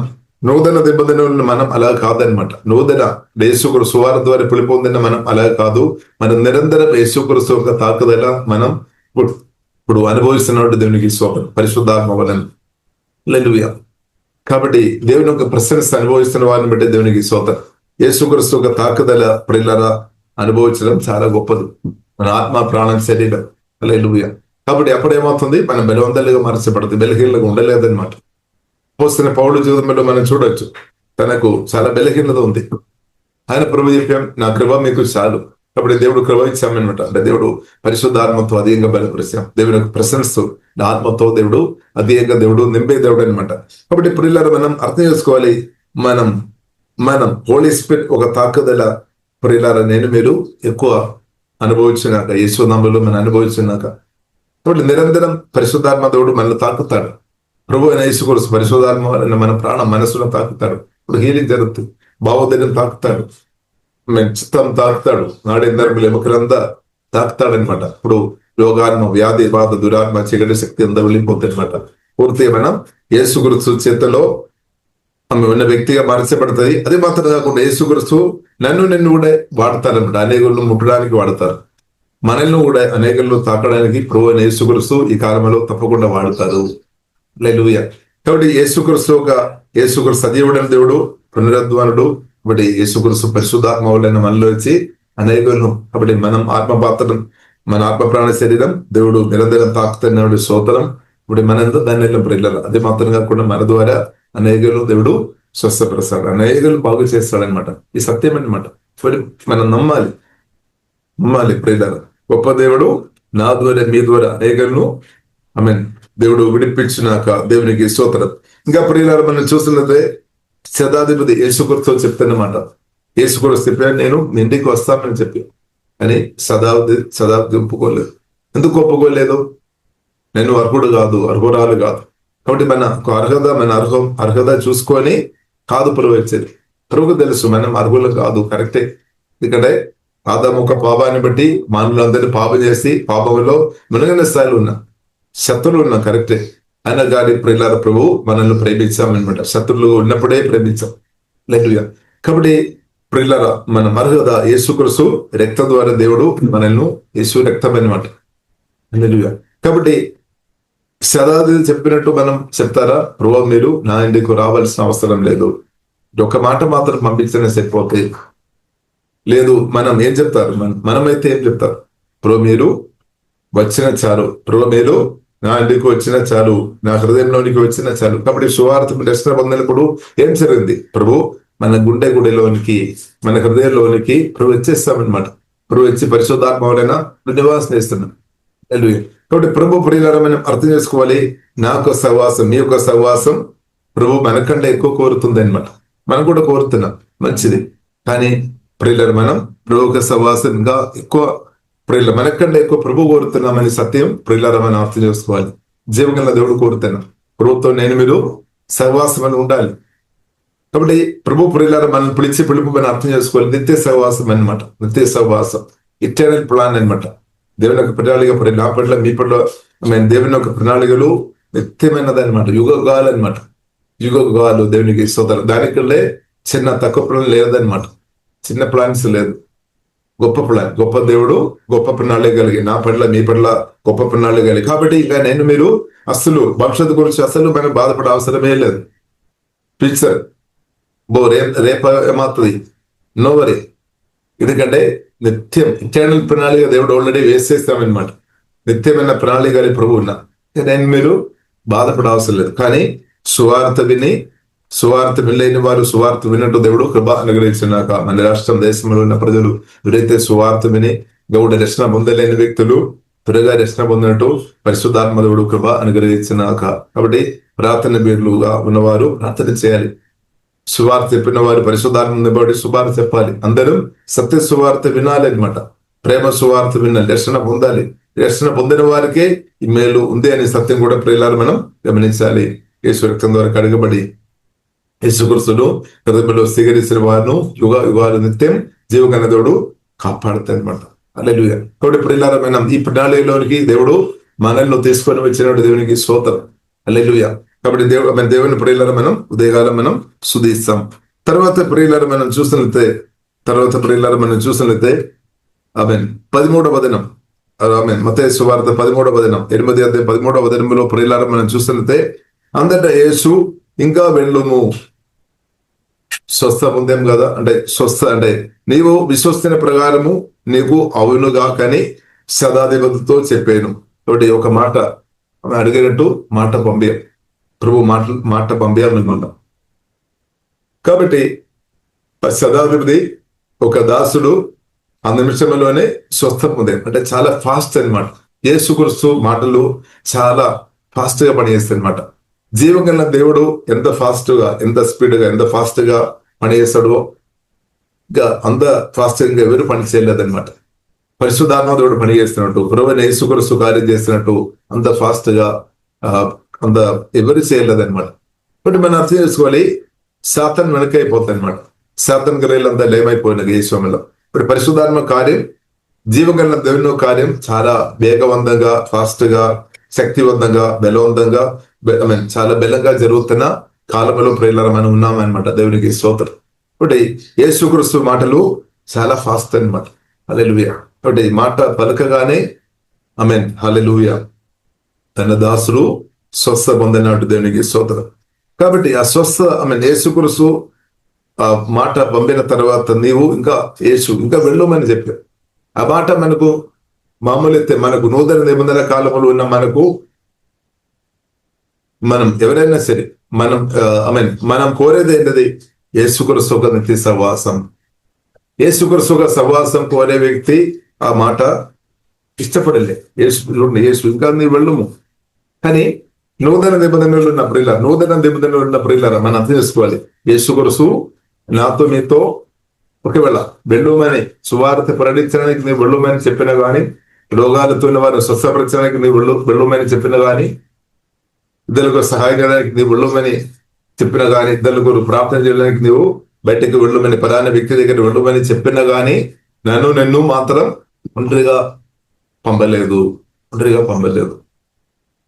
నూతన నిబంధనలను మనం అలా కాదనమాట. నూతన యేసుక్రీస్తు సువార్త ద్వారా పొందిన మనం అలా కాదు. మనం నిరంతరం యేసుక్రీస్తు యొక్క తాకుదల మనం ఇప్పుడు అనుభవిస్తున్నట్టు దేవునికి స్తోత్రం, పరిశుద్ధాత్మ వలన. హల్లెలూయా. కాబట్టి దేవుని యొక్క ప్రశంస అనుభవిస్తున్న వారిని బట్టి దేవునికి స్తోత్రం. యేసుక్రీస్తు యొక్క తాకుదల ప్రియులారా అనుభవించడం చాలా గొప్పది, మన ఆత్మ ప్రాణం శరీరం. హల్లెలూయా. కాబట్టి అప్పుడేమవుతుంది, మనం బలవంతులుగా మరచబడుతుంది, బలహీనలుగా ఉండలేదన్నమాట. పోస్తున్న పౌలు జీవితంలో మనం చూడొచ్చు, తనకు చాలా బలహీనత ఉంది. ఆయన ప్రభు చెప్పాం, నా కృప మీకు చాలు. కాబట్టి దేవుడు కృప ఇచ్చామన్నమాట. అంటే దేవుడు పరిశుద్ధాత్మతో అధికంగా బలపరిచాం. దేవుని యొక్క ప్రశంసతో ఆత్మతో దేవుడు అధికంగా దేవుడు నింపే దేవుడు అనమాట. కాబట్టి ప్రియులారా మనం అర్థం చేసుకోవాలి, మనం హోలీ స్పిరిట్ ఒక తాకుదల ప్రియులారా నేను మీరు ఎక్కువ అనుభవించినాక, యేసునామములో మనం అనుభవించినాక, కాబట్టి నిరంతరం పరిశుద్ధాత్మ దేవుడు మనల్ని తాకుతాడు. ప్రభు అయిన యేసుక్రీస్తు పరిశుద్ధాత్మ వలన మన ప్రాణం మనసులో తాకుతాడు. ఇప్పుడు హీలింగ్ జరుగుతుంది, భావోద్వేగం తాకుతాడు, చిత్తం తాకుతాడు, నాడేందరములు ఎముకలంతా తాకుతాడనమాట. ఇప్పుడు యోగాత్మ, వ్యాధి, బాధ, దురాత్మ, చీకటి శక్తి అంతా వెళ్ళిపోతుంది అనమాట. పూర్తిగా మనం యేసుక్రీస్తు చేతిలో ఉన్న వ్యక్తిగా మార్చబడుతుంది. అది మాత్రం కాకుండా యేసుక్రీస్తు నిన్ను కూడా వాడతారనమాట. అనేకులను ముట్టడానికి వాడతారు, మనల్ని కూడా అనేకులను తాకడానికి ప్రభు అయిన యేసుక్రీస్తు ఈ కాలంలో తప్పకుండా వాడతారు. హల్లెలూయా. కాబట్టి యేసుక్రీస్తు సజీవుడైన దేవుడు, పునరుద్ధానుడు. కాబట్టి యేసుక్రీస్తు పరిశుద్ధాత్మ వలన మనలో వచ్చి అనేకులను, కాబట్టి మనం ఆత్మపాత్రం, మన ఆత్మ ప్రాణ శరీరం దేవుడు నిరంతరం తాకుతున్న స్తోత్రం. ఇప్పుడు మనంతా దాన్ని ప్రియులారా అది మాత్రం కాకుండా మన ద్వారా అనేకులు దేవుడు స్వస్థపరుస్తాడు, అనేకులు బాగు చేస్తాడనమాట. ఈ సత్యం అనమాట. మనం నమ్మాలి ప్రియులారా. గొప్ప దేవుడు నా ద్వారా మీ ద్వారా అనేకులను దేవుడు విడిపించినాక దేవునికి స్తోత్రం. ఇంకా ప్రియులారా మనం చూస్తున్నదే శతాధిపతి యేసుక్రీస్తు చెప్తున్నమాట. యేసుక్రీస్తు చెప్పాను, నేను మీ ఇంటికి వస్తానని చెప్పి. అని శతాబ్ది ఒప్పుకోలేదు. ఎందుకు ఒప్పుకోలేదు? నేను అర్హుడు కాదు, అర్హురాలు కాదు. కాబట్టి మన అర్హత చూసుకొని కాదు ప్రభు వచ్చేది. ప్రభుకు తెలుసు మనం అర్హులు కాదు, కరెక్టే. ఎందుకంటే ఆదాము ఒక పాపాన్ని బట్టి మానవులందరినీ పాపం చేసి పాపంలో మునిగిన స్థాయిలో ఉన్నా, శత్రువులు ఉన్నా, కరెక్టే. అయినా కానీ ప్రియులార ప్రభు మనల్ని ప్రేమించామన్నమాట. శత్రువులు ఉన్నప్పుడే ప్రేమించాం. హల్లెలూయా. కాబట్టి ప్రియులార మన అర్హత యేసుక్రీస్తు రక్తం ద్వారా దేవుడు మనల్ని, యేసు రక్తం అన్నమాట. హల్లెలూయా. కాబట్టి శతాధిపతి చెప్పినట్టు మనం చెప్తారా, ప్రభు మీరు నా ఇంటికి రావాల్సిన అవసరం లేదు, ఒక మాట మాత్రం పంపించనే సరిపోతే. లేదు మనం ఏం చెప్తారు, మనమైతే ఏం చెప్తారు, ప్రభు మీరు వచ్చిన చాలు, ప్రభు మీరు నా ఇంటికి వచ్చిన చాలు, నా హృదయంలోనికి వచ్చిన చాలు. కాబట్టి సువార్త దర్శనం పొందినప్పుడు ఏం జరిగింది, ప్రభు మన గుండెలోనికి, మన హృదయంలోనికి ప్రభు వచ్చేస్తామన్నమాట. ప్రభు వచ్చి పరిశుద్ధాత్మ వలన నివాసం చేస్తున్నాం. కాబట్టి ప్రభు ప్రియులారా మనం అర్థం చేసుకోవాలి, నా యొక్క సహవాసం, మీ యొక్క సహవాసం ప్రభు మనకంటే ఎక్కువ కోరుతుంది అనమాట. మనం కూడా కోరుతున్నాం, మంచిది. కానీ ప్రియులారా మనం ప్రభు యొక్క సహవాసం ఇంకా ఎక్కువ, ప్రియుల మనకంటే ఎక్కువ ప్రభు కోరుతున్నామని సత్యం ప్రియులారా మనం అర్థం చేసుకోవాలి. జీవగల దేవుడు కోరుతున్నాం, ప్రభుత్వం నేను మీరు సహవాసం అని ఉండాలి. కాబట్టి ప్రభు ప్రియులారా మనం పిలుపు మనం అర్థం చేసుకోవాలి. నిత్య సహవాసం అనమాట, నిత్య సహవాసం, ఇటర్నల్ ప్లాన్ అనమాట. దేవుని యొక్క ప్రణాళిక నా పట్ల, మీ పట్ల దేవుని యొక్క ప్రణాళికలు నిత్యమైనది అనమాట, యుగాలు అనమాట. యుగాలు దేవునికి సోదరు. దానికల్లే చిన్న తక్కువ ప్లాన్ లేదనమాట, చిన్న ప్లాన్స్ లేదు, గొప్ప ప్లాన్, గొప్ప దేవుడు, గొప్ప ప్రణాళిక కలిగి, నా పట్ల మీ పట్ల గొప్ప ప్రణాళిక కలిగి. కాబట్టి ఇక నేను మీరు అసలు భవిష్యత్తు గురించి అసలు మనం బాధపడే అవసరమే లేదు. పిక్చర్ రేపు ఏమవుతుంది, నో వరీ. ఎందుకంటే నిత్యం ఇటర్నల్ ప్రణాళిక దేవుడు ఆల్రెడీ వేసేస్తామన్నమాట. నిత్యమైన ప్రణాళిక ప్రభు ఉన్నా, నేను మీరు బాధపడే అవసరం లేదు. కానీ సువార్త వినలేని వారు సువార్త విన్నట్టు దేవుడు కృప అనుగ్రహించినాక మన రాష్ట్రం, దేశంలో ఉన్న ప్రజలు ఎవరైతే సువార్త విని గౌడ రక్షణ పొందలేని వ్యక్తులు త్వరగా రక్షణ పొందినట్టు పరిశుద్ధాత్మ దేవుడు కృప అనుగ్రహించినాక. కాబట్టి ప్రార్థన బీర్లుగా ఉన్నవారు ప్రార్థన చేయాలి. సువార్త చెప్పిన వారు పరిశుద్ధాత్మ నింపబడి సువార్త చెప్పాలి. అందరూ సత్య సువార్త వినాలి అనమాట. ప్రేమ సువార్త వినాలి, రక్షణ పొందాలి. రక్షణ పొందిన వారికే ఈ మేలు ఉంది అనే సత్యం కూడా ప్రియులారా మనం గమనించాలి. యేసు రక్తం ద్వారా కడగబడి యేసుక్రీస్తును హృదయంలో స్వీకరించిన వారిను యుగాలు నిత్యం జీవగల దేవుడు కాపాడుతాయి అనమాట. హల్లెలూయా. కాబట్టి ప్రియులారా మనం ఈ ప్రణాళికలోనికి దేవుడు మనల్ని తీసుకొని వచ్చినప్పుడు దేవునికి స్తోత్రం. హల్లెలూయా. కాబట్టి దేవుని ప్రియులారా మనం ఉదయకాలం మనం స్తుతిస్తాం. తర్వాత ప్రియులారా మనం చూసినట్లయితే ఆమేన్ 13వ వచనం, ఆమేన్ మత్తయి సువార్త 13వ వచనం 8వ అధ్యాయం 13వ వచనంలో ప్రియులారా మనం చూసినట్లయితే, అంతటా యేసు ఇంకా వెళ్ళుము. స్వస్థ పొందాం కదా, అంటే నీవు విశ్వసిన ప్రకారము నీకు అవునుగా కానీ శతాధిపతితో చెప్పాను. కాబట్టి ఒక మాట అడిగినట్టు మాట పంపాం, ప్రభు మాట పంపామన్నమాట. కాబట్టి శతాధిపతి ఒక దాసుడు ఆ నిమిషంలోనే స్వస్థ పొందాం. అంటే చాలా ఫాస్ట్ అనమాట. యేసుక్రీస్తు మాటలు చాలా ఫాస్ట్ గా పనిచేస్తాయి అనమాట. జీవగల దేవుడు ఎంత ఫాస్ట్ గా, ఎంత స్పీడ్ గా, ఎంత ఫాస్ట్ గా పనిచేస్తాడో అంత ఫాస్ట్ గా ఎవరు పని చేయలేదన్నమాట. పరిశుద్ధాత్మ దేవుడు పని చేస్తున్నట్టు, ప్రభువైన యేసుక్రీస్తు కార్యం చేస్తున్నట్టు అంత ఫాస్ట్ గా అంత ఎవరు చేయలేదన్నమాట. కాబట్టి మనం అర్థం చేసుకోవాలి, సాతాను వెనకైపోతాయి అనమాట. సాతాను గ్రహాలు అంతా లేమైపోయినాయి ఈ సమయంలో. ఇప్పుడు పరిశుద్ధాత్మ కార్యం, జీవగల దేవుని కార్యం చాలా వేగవంతంగా, ఫాస్ట్ గా, శక్తివంతంగా, బలవంతంగా, చాలా బలంగా జరుగుతున్న కాలంలో ప్రియులారా మనం ఉన్నామన్నమాట. దేవునికి స్తోత్రం. కాబట్టి యేసుక్రీస్తు మాటలు చాలా ఫాస్ట్ అనమాట. హల్లెలూయా. కాబట్టి మాట పలకగానే ఆమేన్ హల్లెలూయా తన దాసుడు స్వస్థ పొందినట్టు దేవునికి స్తోత్రం. కాబట్టి ఆ స్వస్థ యేసుక్రీస్తు ఆ మాట పంపిన తర్వాత నీవు ఇంకా వెళ్ళమని చెప్పారు. ఆ మాట మనకు మామూలు అయితే మనకు నూతన నిబంధన కాలంలో ఉన్న మనం ఎవరైనా సరే మనం కోరేది ఏంటది, యేసుక్రీస్తు ఒక నిత్య సహవాసం. యేసుక్రీస్తు ఒక సహవాసం కోరే వ్యక్తి ఆ మాట ఇష్టపడలే. యేసు ఇంకా నీ వెళ్ళము. కానీ నూతన నిబంధనలు ఉన్న ప్రియులారా మనం అర్థం చేసుకోవాలి, యేసుక్రీస్తు నాతో మీతో ఒకవేళ వెళ్ళమని సువార్త ప్రకటించడానికి నేను వెళ్ళమని చెప్పినా కానీ రోగాలతో ఉన్న వారిని స్వస్థపరచడానికి నీవు వెళ్ళమని చెప్పిన గాని, ఇద్దరులకు సహాయం చేయడానికి నీవు వెళ్ళమని చెప్పిన గాని, ఇద్దరు ప్రార్థన చేయడానికి నీవు బయటకు వెళ్ళమని, పలానా వ్యక్తి దగ్గర వెళ్ళమని చెప్పినా గాని నిన్ను మాత్రం ఒంటరిగా పంపలేదు.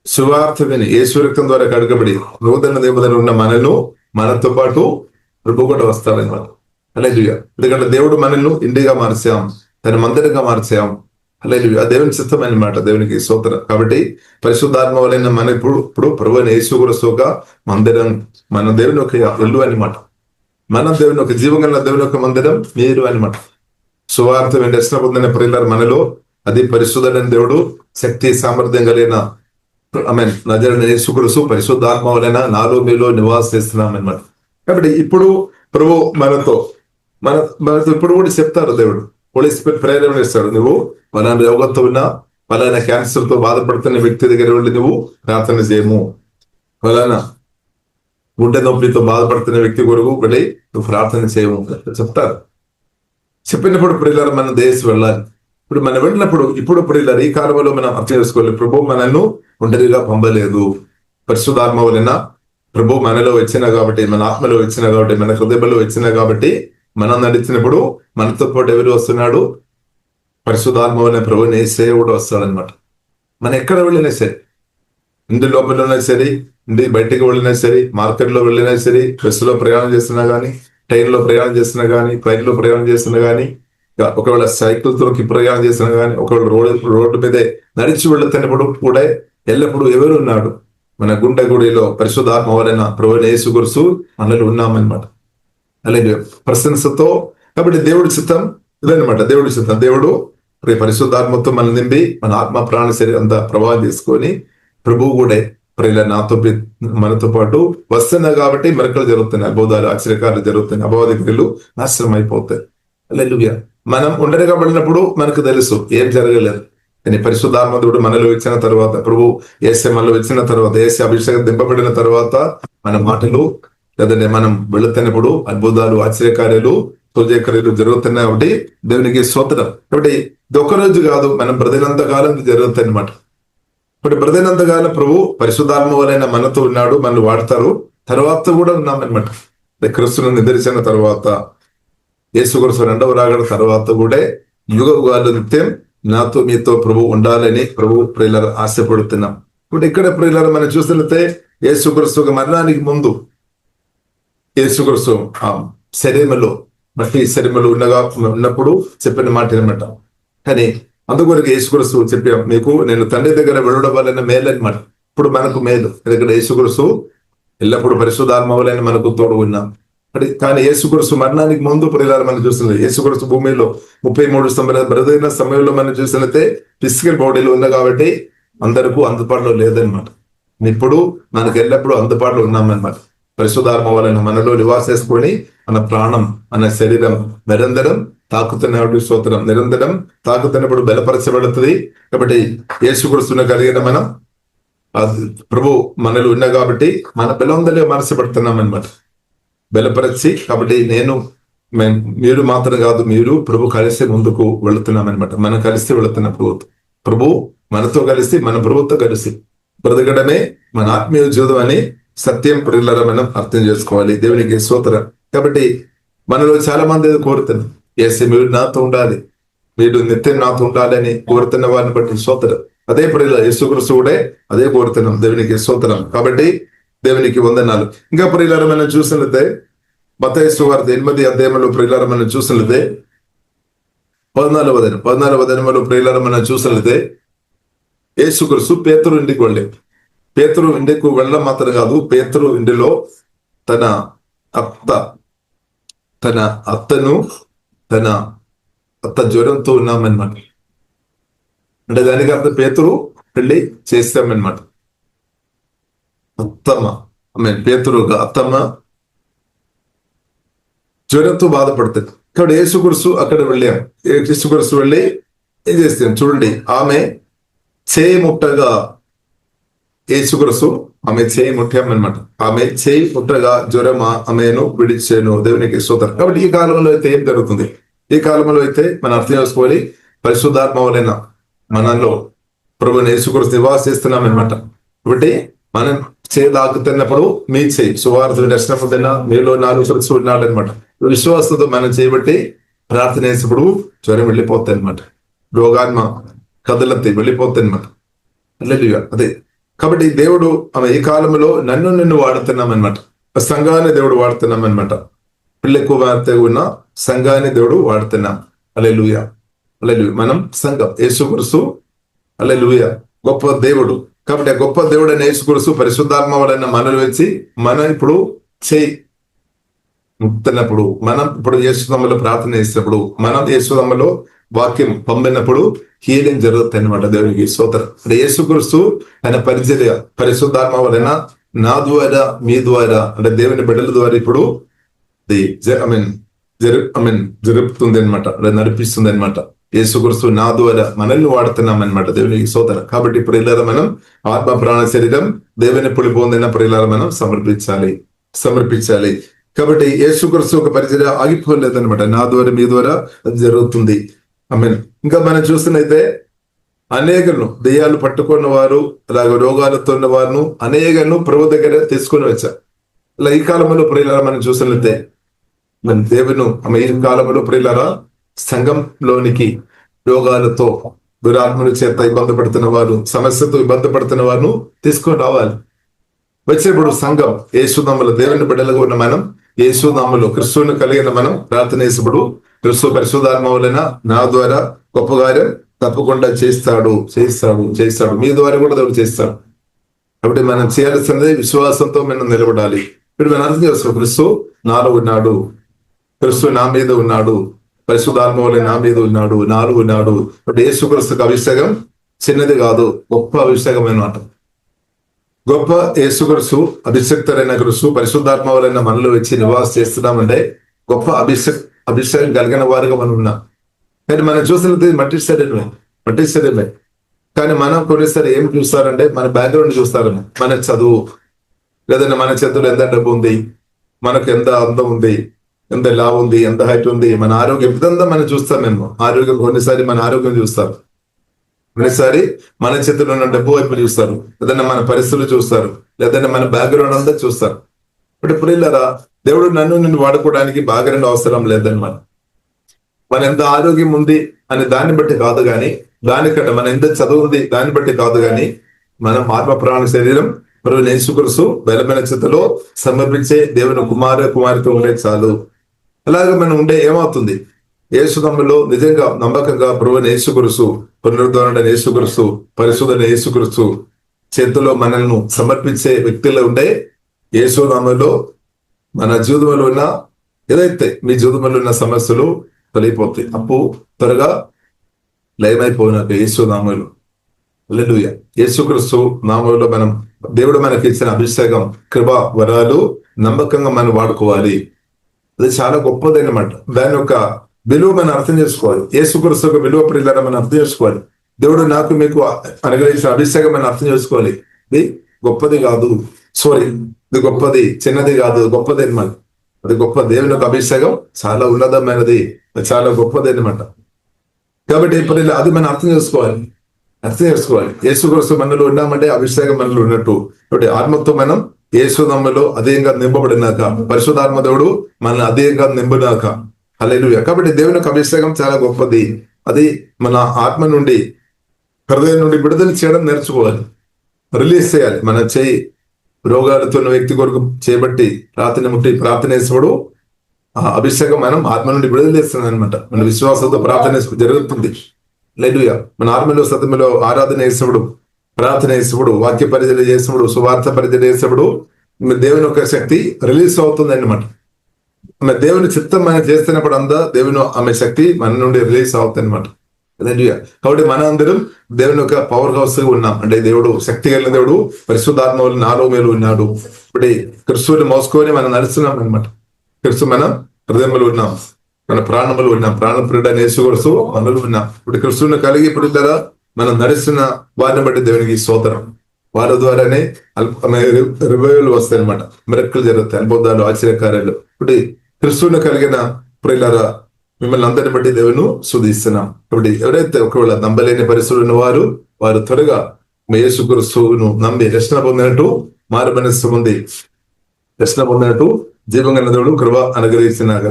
సువార్త విని యేసు రక్తం ద్వారా కడగబడి నూతన దేవతలు ఉన్న మనను మనతో పాటు ప్రభు కూడా వస్తాడనమాట. హల్లెలూయా. ఎందుకంటే దేవుడు మనల్ని ఇంటిగా మార్చాం, తన మందిరంగా మార్చాం. హల్లెలూయా. దేవుని చిత్తం అన్నమాట. దేవునికి స్తోత్రం. కాబట్టి పరిశుద్ధాత్మ వలన మన ఇప్పుడు ప్రభువైన యేసు క్రీస్తుగా మందిరం, మన దేవుని ఒక ఇల్లు అన్నమాట. మన దేవుని ఒక జీవగల దేవుని ఒక మందిరం మీరు అన్నమాట. సువార్త దర్శన పొందిన ప్రియులారా, మనలో అది పరిశుద్ధుడైన దేవుడు శక్తి సామర్థ్యం కలిగిన నజరేయుడైన యేసు క్రీస్తు పరిశుద్ధాత్మ వలన నాలో మీలో నివాసిస్తున్నాం అన్నమాట. కాబట్టి ఇప్పుడు ప్రభు మనతో ఇప్పుడు కూడా చెప్తారు. దేవుడు హోలీ స్పిరిట్ ప్రేరణ ఇస్తాడు. నువ్వు పలానా రోగంతో ఉన్నా, పలానా క్యాన్సర్ తో బాధపడుతున్న వ్యక్తి దగ్గర వెళ్ళి నువ్వు ప్రార్థన చేయము, పలానా గుండె నొప్పితో బాధపడుతున్న వ్యక్తి కొరకు వెళ్ళి నువ్వు ప్రార్థన చేయము చెప్తారు. చెప్పినప్పుడు ప్రియులారా మనం దేశం వెళ్ళాలి. ఇప్పుడు మనం వెళ్ళినప్పుడు ఇప్పుడు ప్రియులారా ఈ కాలంలో మనం అర్థం చేసుకోవాలి. ప్రభు మనల్ని ఒంటరిగా పంపలేదు. పరిశుద్ధాత్మ వలన ప్రభు మనలో వచ్చినా కాబట్టి, మన ఆత్మలో వచ్చినా కాబట్టి, మన హృదయంలో వచ్చినా కాబట్టి మనం నడిచినప్పుడు మనతో పాటు ఎవరు వస్తున్నాడు? పరిశుద్ధాత్మ వలన ప్రభు యేసయ్య వస్తాడనమాట. మనం ఎక్కడ వెళ్ళినా సరే, ఇంటి లోపల ఉన్నా సరే, ఇంటి బయటికి వెళ్ళినా సరే, మార్కెట్లో వెళ్ళినా సరే, బస్సులో ప్రయాణం చేస్తున్నా కానీ, ట్రైన్ లో ప్రయాణం చేస్తున్నా కానీ, ఫ్లైట్ లో ప్రయాణం చేస్తున్నా కానీ, ఒకవేళ సైకిల్ తోకి ప్రయాణం చేస్తున్నా కానీ, ఒకవేళ రోడ్డు మీదే నడిచి వెళుతున్నప్పుడు కూడా ఎల్లప్పుడూ ఎవరు ఉన్నాడు? మన గుండె గుడిలో పరిశుద్ధాత్మ వలన ప్రభువైన యేసు క్రీస్తు మనలో ఉన్నామన్నమాట. అలాగే ప్రశంసతో. కాబట్టి దేవుడి చిత్తం ఇదనమాట. దేవుడి చిత్తం, దేవుడు పరిశుద్ధాత్మతో మనం నింపి మన ఆత్మ ప్రాణ శరీరం అంతా ప్రభావం తీసుకొని ప్రభువు కూడా ప్రియుల నాతో మనతో పాటు వస్తున్నా కాబట్టి మెరకలు జరుగుతున్నాయి, అద్భుతాలు ఆశ్చర్యకాలు జరుగుతున్నాయి, అపవాది క్రియలు నాశనం అయిపోతాయి. హల్లెలూయా. మనం ఒంటరిగా పడినప్పుడు మనకు తెలుసు ఏం జరగలేదు. కానీ పరిశుద్ధాత్ముడు మనలో వచ్చిన తర్వాత, ప్రభు యేసే మనలో వచ్చిన తర్వాత, యేసే అభిషేకం దింపబడిన తర్వాత మన మాటలు లేదంటే మనం వెళుతున్నప్పుడు అద్భుతాలు ఆశ్చర్యకార్యాలు సూచక్రియలు జరుగుతున్నాయి. కాబట్టి దేవునికి స్తోత్రం. కాబట్టి ఇది ఒక్కరోజు కాదు, మనం బ్రతికినంత కాలం జరుగుతాయి అన్నమాట. ఇప్పుడు బ్రతికినంత కాలం ప్రభు పరిశుద్ధాత్మ వలన మనతో ఉన్నాడు, మనల్ని వాడతారు. తర్వాత కూడా ఉన్నామన్నమాట. క్రీస్తును నిద్రించిన తర్వాత, యేసు క్రీస్తు రెండవ రాకడ తర్వాత కూడా యుగాలు నిత్యం నాతో మీతో ప్రభు ఉండాలని ప్రభు ప్రియులారా ఆశపడుతున్నాం. ఇప్పుడు ఇక్కడ ప్రియులారా మనం చూసినట్లయితే యేసు క్రీస్తు మరణానికి ముందు యేసు క్రీస్తు శరీరంలో మట్టి శరీరంలో ఉన్నప్పుడు చెప్పిన మాట అనమాట. కానీ అందుకొరకు యేసు క్రీస్తు చెప్పాం, మీకు నేను తండ్రి దగ్గర వెళ్ళడం వలన మేలు అనమాట. ఇప్పుడు మనకు మేలు, ఎందుకంటే యేసు క్రీస్తు ఎల్లప్పుడూ పరిశుద్ధాత్మ వలన మనకు తోడు ఉన్నాం. కానీ యేసు క్రీస్తు మరణానికి ముందు ప్రియులారా మనం చూస్తున్నది, యేసు క్రీస్తు భూమిలో 33 సంవత్సరాల బ్రతికిన సమయంలో మనం చూసినట్లయితే ఫిజికల్ బాడీలో ఉంది కాబట్టి అందరికీ అందుబాటులో లేదనమాట. ఇప్పుడు మనకు ఎల్లప్పుడూ అందుబాటులో ఉన్నామన్నమాట. పరిశుద్ధాత్మ వలన మనలో నివాసేసుకొని మన ప్రాణం, మన శరీరం నిరంతరం తాకుతున్నప్పుడు స్తోత్రం, నిరంతరం తాకుతున్నప్పుడు బలపరచబడుతుంది. కాబట్టి యేసు క్రీస్తును కలిగిన మనం ప్రభు మనలో ఉన్నా కాబట్టి మన బలందరూ మార్చబడుతున్నాం అనమాట, బలపరిచి. కాబట్టి మీరు మాత్రం కాదు, మీరు ప్రభు కలిసి ముందుకు వెళుతున్నాం అనమాట. మనం కలిసి వెళుతున్న ప్రభు మనతో కలిసి, మన ప్రభుత్వం కలిసి బ్రతకడమే మన ఆత్మీయ జీవితం అని సత్యం ప్రియులారా మనం అర్థం చేసుకోవాలి. దేవునికి స్తోత్రం. కాబట్టి మనలో చాలా మంది కోరుతున్నారు, యేసే మీరు నాతో ఉండాలి, మీరు నిత్యం నాతో ఉండాలి అని కోరుతున్న వారిని బట్టి స్తోత్రం. అదే ప్రియుల యేసు క్రీస్తు కూడా అదే కోరుతున్నాం. దేవునికి స్తోత్రం. కాబట్టి దేవునికి వందనాలు. ఇంకా ప్రియులారా మనం చూసినట్లయితే మత్తయి సువార్త 8వ అధ్యాయంలో ప్రియులారా మనం చూసినట్లయితే 14వ అధ్యాయంలో ప్రియులారా మనం చూసినట్లయితే యేసు క్రీస్తు పేతురు ఇంటికి వెళ్ళి, పేతురు ఇంటికి వెళ్ళడం మాత్రం కాదు, పేతురు ఇంటిలో తన అత్త జ్వరంతో ఉన్నామన్నమాట. అంటే దానికి అర్థం పేతురు పెళ్లి చేస్తామన్నమాట. పేతురుగా అత్తమ్మ జ్వరంతో బాధపడుతుంది. కాబట్టి యేసు క్రీస్తు అక్కడ వెళ్ళాం. యేసు క్రీస్తు వెళ్ళి ఏం చేస్తాం చూడండి, ఆమె చేయి ముట్టగా యేసు క్రీస్తు ఆమె చేయి ముట్టామన్నమాట. ఆమె చేయి ముట్టగా జ్వరం ఆమెను విడిచేను. దేవునికి స్తోత్రం. కాబట్టి ఈ కాలంలో అయితే ఏం జరుగుతుంది? ఈ కాలంలో అయితే మనం అర్థం చేసుకోవాలి, పరిశుద్ధాత్మ వలన మనలో ప్రభు యేసుక్రీస్తు నివాసం చేస్తున్నాం అనమాట. కాబట్టి మనం చేయదాకుతున్నప్పుడు మీ చేయి సువార్త దర్శనం పొందిన మీలో 4 ఉన్నాడు అనమాట. విశ్వాసంతో మనం చేయబట్టి ప్రార్థన చేసినప్పుడు జ్వరం వెళ్ళిపోతాయి అనమాట, రోగాత్మ కదలత్తి వెళ్ళిపోతాయి అనమాట. అదే కాబట్టి దేవుడు ఈ కాలంలో నిన్ను వాడుతున్నాం అనమాట. సంఘాన్ని దేవుడు వాడుతున్నాం అనమాట. పిల్ల కుమార్తె ఉన్న సంఘాన్ని దేవుడు వాడుతున్నాం. హల్లెలూయా, హల్లెలూయా. మనం సంఘం యేసుక్రీస్తు, హల్లెలూయా, గొప్ప దేవుడు. కాబట్టి ఆ గొప్ప దేవుడు అయిన యేసుక్రీస్తు పరిశుద్ధాత్మ వలన మనలు వచ్చి మనం ఇప్పుడు చేయి ముక్తున్నప్పుడు, మనం ఇప్పుడు యేసునామములో ప్రార్థన చేసినప్పుడు, మనం యేసునామములో వాక్యం పంపినప్పుడు హీలింగ్ జరుగుతుంది అనమాట. దేవునికి స్తోత్రం. యేసుక్రీస్తు ఆయన పరిచర్య పరిశుద్ధాత్మ వలన నా ద్వారా మీ ద్వారా అంటే దేవుని బిడ్డల ద్వారా ఇప్పుడు జరుపుతుంది అనమాట, నడిపిస్తుంది అనమాట. యేసుక్రీస్తు నా ద్వారా మనల్ని వాడుతున్నాం అనమాట. దేవునికి స్తోత్రం. కాబట్టి ప్రియులారా మనం ఆత్మ ప్రాణ శరీరం దేవుని పొడి పొందిన ప్రియులారా మనం సమర్పించాలి. కాబట్టి యేసుక్రీస్తు ఒక పరిచర్య ఆగిపోలేదన్నమాట. నా ద్వారా మీ ద్వారా అది జరుగుతుంది. ఆమేన్. ఇంకా మనం చూస్తున్నైతే అనేకలను దెయ్యాలు పట్టుకున్న వారు అలాగే రోగాలతో ఉన్న వారు అనేకలను ప్రభు దగ్గర తీసుకొని వచ్చారు. ఇలా ఈ కాలంలో ప్రియులారా మనం చూసినట్లయితే దేవును ఈ కాలంలో ప్రియులారా సంఘంలోనికి రోగాలతో దురాత్మల చేత ఇబ్బంది పడుతున్న వారు, సమస్యతో ఇబ్బంది పడుతున్న వారు తీసుకొని రావాలి. వచ్చినప్పుడు సంఘం యేసునామములో దేవుని బిడ్డలుగా ఉన్న మనం యేసునామములో క్రీస్తుని కలిగిన మనం ప్రార్థన చేసినప్పుడు క్రీస్తు పరిశుద్ధాత్మ వలన నా ద్వారా గొప్ప కార్యం తప్పకుండా చేస్తాడు. మీ ద్వారా కూడా దేవుడు చేస్తాడు. కాబట్టి మనం చేయాల్సినది విశ్వాసంతో మనం నిలబడాలి. ఇప్పుడు మనం అర్థం చేసుకో, క్రీస్తు నాలో ఉన్నాడు, క్రీస్తు నా మీద ఉన్నాడు, పరిశుద్ధాత్మ వలన నా మీద ఉన్నాడు, నాలో ఉన్నాడు. కాబట్టి యేసుక్రీస్తుకు అభిషేకం చిన్నది కాదు, గొప్ప అభిషేకం అన్నమాట. గొప్ప యేసుక్రీస్తు అభిషక్తులైన క్రీస్తు పరిశుద్ధాత్మ వలన మనలో వచ్చి నివాసం చేస్తున్నామంటే గొప్ప అభిషేకం కలిగిన వారుగా మనం ఉన్నాం. కానీ మనం చూసినది మట్టి శరీరమే. కానీ మనం కొన్నిసారి ఏం చూస్తారంటే మన బ్యాక్గ్రౌండ్ చూస్తారు, మన చదువు, లేదంటే మన చేతుల్లో ఎంత డబ్బు ఉంది, మనకు ఎంత అందం ఉంది, ఎంత లావు ఉంది, ఎంత హైట్ ఉంది, మన ఆరోగ్యం, ఇదంతా మనం చూస్తాం. మేము ఆరోగ్యం కొన్నిసారి మన ఆరోగ్యం చూస్తారు, కొన్నిసారి మన చేతుల్లో ఉన్న డబ్బు వైపు చూస్తారు, లేదంటే మన పరిస్థితులు చూస్తారు, లేదంటే మన బ్యాక్గ్రౌండ్ అంతా చూస్తారు. ఇప్పుడు ప్రియులారా దేవుడు నిన్ను వాడుకోవడానికి బ్యాక్గ్రౌండ్ అవసరం లేదన్నమాట. మన ఎంత ఆరోగ్యం ఉంది అనే దాన్ని బట్టి కాదు కానీ, దానికంటే మన ఎంత చదువు ఉంది దాన్ని బట్టి కాదు కానీ, మనం ఆత్మ ప్రాణ శరీరం ప్రభు యేసుక్రీస్తు బలమైన స్థితిలో సమర్పించే దేవుని కుమార్తె ఉండే చాలు. అలాగే మనం ఉండే ఏమవుతుంది, యేసునామములో నిజంగా నమ్మకంగా ప్రభు యేసుక్రీస్తు పునరుద్ధరణ యేసుక్రీస్తు పరిశుద్ధ యేసుక్రీస్తు చేతిలో మనల్ని సమర్పించే వ్యక్తులు ఉండే యేసునామములో మన జీవితంలో ఉన్న ఏదైతే మీ జీవితంలో ఉన్న సమస్యలు తొలగిపోతాయి. అప్పు త్వరగా లయమైపోయినాక యేసునామములో, హల్లెలూయా, యేసుక్రీస్తు నామములో మనం దేవుడు మనకి ఇచ్చిన అభిషేకం, కృప, వరాలు నమ్మకంగా మనం వాడుకోవాలి. అది చాలా గొప్పదన్నమాట. దాని యొక్క విలువ మనం అర్థం చేసుకోవాలి. యేసుక్రీస్తు యొక్క విలువ ప్రియులారా మనం అర్థం చేసుకోవాలి. దేవుడు నాకు మీకు అనుగ్రహించిన అభిషేకం మనం అర్థం చేసుకోవాలి. ఇది గొప్పది కాదు, ఇది గొప్పది చిన్నది కాదు, గొప్పది అనమాట. అది గొప్ప దేవుని యొక్క అభిషేకం చాలా ఉన్నతమైనది, చాలా గొప్పది అనమాట. కాబట్టి ఇప్పుడు అది మనం అర్థం చేసుకోవాలి. యేసుక్రీస్తు మనలో ఉన్నామంటే అభిషేకం మనలో ఉన్నట్టు. కాబట్టి ఆత్మతో మనం యేసునామములో అధికంగా నింపబడినాక, పరిశుద్ధాత్మ దేవుడు మనల్ని అధికంగా నింపినాక, హల్లెలూయా. కాబట్టి దేవుని యొక్క అభిషేకం చాలా గొప్పది. అది మన ఆత్మ నుండి, హృదయం నుండి విడుదల చేయడం నేర్చుకోవాలి, రిలీజ్ చేయాలి. మన చేయి రోగాలతో ఉన్న వ్యక్తి కొరకు చేయబట్టి ప్రార్థన చేసినప్పుడు ఆ అభిషేకం మనం ఆత్మ నుండి విడుదల చేస్తుంది అనమాట. మన విశ్వాసంతో ప్రార్థన జరుగుతుంది. హల్లెలూయా. మన ఆత్మలో సత్యములో ఆరాధన చేసినప్పుడు, ప్రార్థన చేసినప్పుడు, వాక్య పరిచర్య చేసినప్పుడు, సువార్త పరిచర్య చేసినప్పుడు దేవుని యొక్క శక్తి రిలీజ్ అవుతుంది అన్నమాట. ఆమె దేవుని చిత్తం మనం చేస్తున్నప్పుడు దేవుని ఆమె శక్తి మన నుండి రిలీజ్ అవుతుంది అనమాట. కాబట్టి మన అందరం దేవుని యొక్క పవర్ హౌస్ ఉన్నాం. అంటే దేవుడు శక్తి కలిగిన దేవుడు పరిశుద్ధాత్మ వల్ల నాలో మేలు ఉన్నాడు. ఇప్పుడు క్రీస్తుని మోసుకొని మనం నడుస్తున్నాం అనమాట. క్రీస్తు మన హృదయంలో ఉన్నాం, మన ప్రాణములు ఉన్నాం, ప్రాణప్రియుడైన యేసుక్రీస్తు మనలో ఉన్నాం. ఇప్పుడు క్రీస్తుని కలిగి ఇప్పుడు కదా మనం నడుస్తున్న వారిని బట్టి దేవునికి స్తోత్రం. వారి ద్వారానే రివైవల్ వస్తాయి అనమాట, మిరక్కులు జరుగుతాయి, అద్భుతాలు, ఆశ్చర్యకార్యాలు. ఇప్పుడు క్రీస్తుని కలిగిన ప్రియులారా మిమ్మల్ని అందరిని బట్టి దేవుని స్తుతిస్తున్నాం. కాబట్టి ఎవరైతే ఒకవేళ నమ్మలేని పరిస్థితులు ఉన్నవారు వారు త్వరగా యేసుక్రీస్తును నమ్మి రక్షణ పొందినట్టు, మారు మనస్సు పొంది రక్షణ పొందినట్టు జీవంగా దేవుడు కృప అనుగ్రహిస్తున్నారు.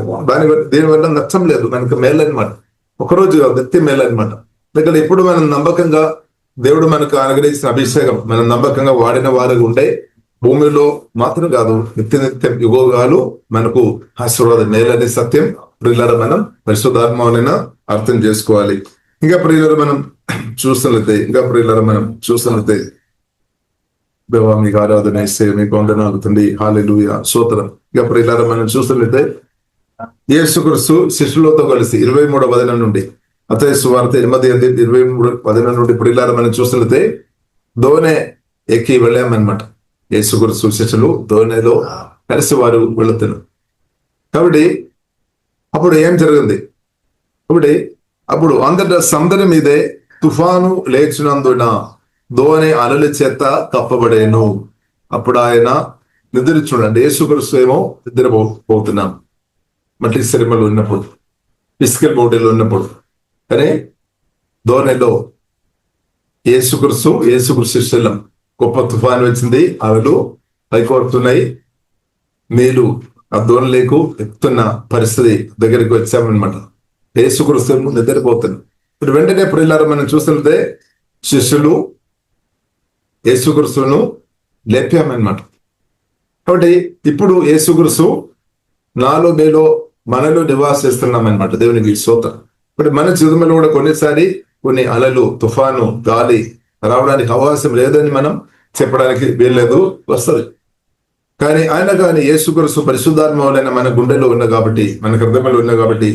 దీనివల్ల నష్టం లేదు, మనకు మేలనమాట. ఒకరోజు వ్యక్తి మేలనమాట. ఎందుకంటే ఇప్పుడు మనం నమ్మకంగా దేవుడు మనకు అనుగ్రహించిన అభిషేకం మనం నమ్మకంగా వాడిన వారు ఉండే భూమిలో మాత్రం కాదు, నిత్యం యుగోగాలు మనకు ఆశీర్వాదం మేలని సత్యం ప్రియులారా మనం పరిశుద్ధాత్మనైనా అర్థం చేసుకోవాలి. ఇంకా ప్రియులారా మనం చూస్తున్నట్లయితే దేవా మీకు ఆరాధన ఇస్తే మీకు వందనాలుతుంది. హల్లెలూయా, స్తోత్రం. ఇంకా ప్రియులారా మనం చూస్తున్నట్లయితే యేసుక్రీస్తు శిష్యులతో కలిసి 23వ వచనం నుండి మత్తయి సువార్త 8:23 నుండి ప్రియులారా మనం చూస్తున్నట్లయితే దోణె ఎక్కి వెళ్ళామన్నమాట. యేసుక్రీస్తు శిష్యులు దోణెలో కలిసి వారు వెళుతున్నారు. కాబట్టి అప్పుడు ఏం జరిగింది? అప్పుడు అంతటా సముద్రం మీదే తుఫాను లేచినందున దోణె అలల చేత కప్పబడేను. అప్పుడు ఆయన నిద్రించుండండి. యేసుక్రీస్తు ఏమో నిద్రపోతున్నాం మట్టి శరీరంలో ఉన్నప్పుడు, ఫిజికల్ బాడీలో ఉన్నప్పుడు. కానీ దోణెలో యేసుక్రీస్తు శిష్యులం గొప్ప తుఫాను వచ్చింది, అలలు పైకొడుతున్నాయి, నీళ్లు ఆ దోణిలేకు ఎక్కుతున్న పరిస్థితి దగ్గరికి వచ్చామన్నమాట. యేసుక్రీస్తు నిద్రపోతున్నాం. ఇప్పుడు వెంటనే ప్రియులారా మనం చూస్తుంటే శిష్యులు యేసుక్రీస్తును లేపామన్నమాట. కాబట్టి ఇప్పుడు యేసుక్రీస్తు నాలో మీలో మనలో నివాసిస్తున్నామన్నమాట. దేవునికి స్తోత్రం. ఇప్పుడు మన జీవితంలో కూడా కొన్ని అలలు, తుఫాను, గాలి రావడానికి అవకాశం లేదని మనం చెప్పడానికి వీల్లేదు, వస్తుంది. కానీ యేసుక్రీస్తు పరిశుద్ధాత్మలైన మన గుండెలో ఉన్న కాబట్టి, మన హృదయంలో ఉన్న కాబట్టి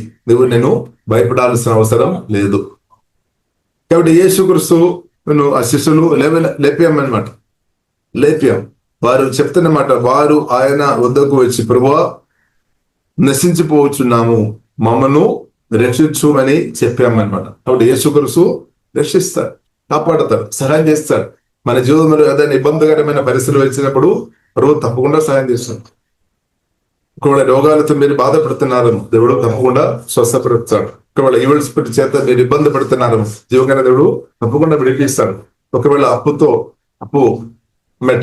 నేను భయపడాల్సిన అవసరం లేదు. కాబట్టి యేసుక్రీస్తు ఆ శిష్యులు లేపామన్నమాట. వారు చెప్తున్నమాట, వారు ఆయన వద్దకు వచ్చి ప్రభువా నశించిపోవచ్చున్నాము, మమ్మను రక్షించుమని చెప్పామన్నమాట. కాబట్టి యేసుక్రీస్తు రక్షిస్తాడు, కాపాడతాడు, సహాయం చేస్తాడు. మన జీవితంలో ఏదైనా ఇబ్బందికరమైన పరిస్థితులు వచ్చినప్పుడు ప్రభు తప్పకుండా సహాయం చేస్తాడు. ఒకవేళ రోగాలతో మీరు బాధపడుతున్నారు, దేవుడు తప్పకుండా స్వస్థపరుస్తాడు. ఒకవేళ ఈవిల్ స్పిరిట్ చేత మీరు ఇబ్బంది పడుతున్నారు, జీవన దేవుడు తప్పకుండా విడిపిస్తాడు. ఒకవేళ అప్పు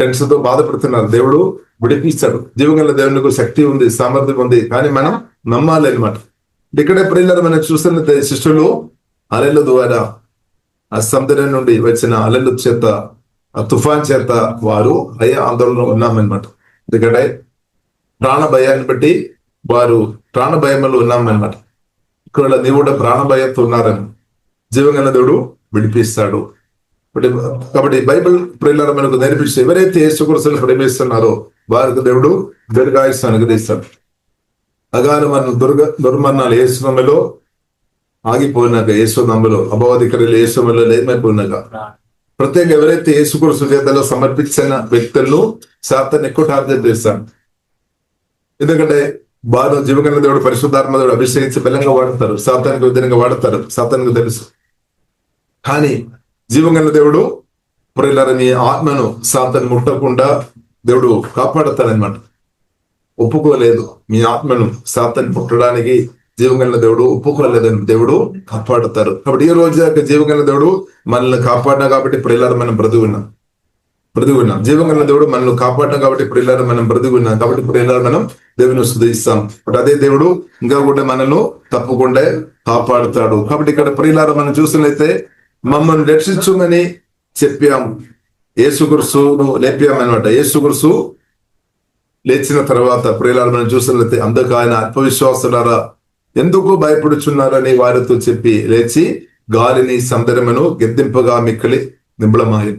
టెన్షన్ తో బాధపడుతున్నారు, దేవుడు విడిపిస్తాడు. జీవగల దేవునికి శక్తి ఉంది, సామర్థ్యం ఉంది, కానీ మనం నమ్మాలి అనమాట. ఇక్కడే ప్రియులారా మనం చూస్తున్న శిష్యులు అలల ద్వారా ఆ సముద్రం నుండి వచ్చిన అలల చేత, ఆ తుఫాన్ చేత వారు ఆందోళన ఉన్నామన్నమాట. ఎందుకంటే ప్రాణ భయాన్ని బట్టి వారు ప్రాణ భయంలో ఉన్నామన్నమాట. ఇక్కడ నీవు కూడా ప్రాణ భయంతో ఉన్నారని జీవగల దేవుడు విడిపిస్తాడు. కాబట్టి బైబిల్ ప్రియులారా మనకు నేర్పిస్తే ఎవరైతే యేసుక్రీస్తును ప్రేమిస్తున్నారో వారికి దేవుడు దీర్ఘాయుస్సు అనుగ్రహిస్తాడు. అగాను మన దుర్మరణాలు యేసునామములో ఆగిపోయినాక, యేసునామములో అపవాదికరులు యేసునామములో లేమైపోయినాక, ప్రత్యేక ఎవరైతే యేసుక్రీస్తు చేతిలో సమర్పించిన వ్యక్తులను సాతాను ఎక్కువ టార్గెట్ చేస్తాడు. ఎందుకంటే వారు జీవగల దేవుడు పరిశుద్ధాత్మ దేవుడు అభిషేకించి బలంగా వాడతారు, సాతానికి విధంగా వాడతారు, సాతానికి తెలుసు. కానీ జీవగల దేవుడు ప్రియులారా నీ ఆత్మను సాతాను ముట్టకుండా దేవుడు కాపాడతాడనమాట. ఒప్పుకోలేదు, మీ ఆత్మను సాతాను ముట్టడానికి జీవగల దేవుడు ఒప్పుకోలేదని దేవుడు కాపాడుతారు. కాబట్టి ఈ రోజు జీవగల దేవుడు మనల్ని కాపాడినా కాబట్టి ప్రియులారా మనం బ్రతికి ఉన్నాం. జీవగల దేవుడు మనల్ని కాపాడినా కాబట్టి ప్రియులారా మనం బ్రతికి ఉన్నాం. కాబట్టి ప్రియులారా మనం దేవుని స్తుతిస్తాం. బట్ అదే దేవుడు ఇంకా కూడా మనల్ని తప్పకుండా కాపాడుతాడు. కాబట్టి ఇక్కడ ప్రియులారా మనం చూసినట్లయితే మమ్మల్ని రక్షించుమని చెప్పాం, యేసుక్రీస్తును లేపామన్నమాట. యేసుక్రీస్తు లేచిన తర్వాత ప్రియులారా మనం చూసినట్లయితే అందుకు ఆయన అల్పవిశ్వాసులారా ఎందుకు భయపడుచున్నారని వారితో చెప్పి లేచి గాలిని సముద్రమును గెద్దింపగా మిక్కిలి నింబళమాయి.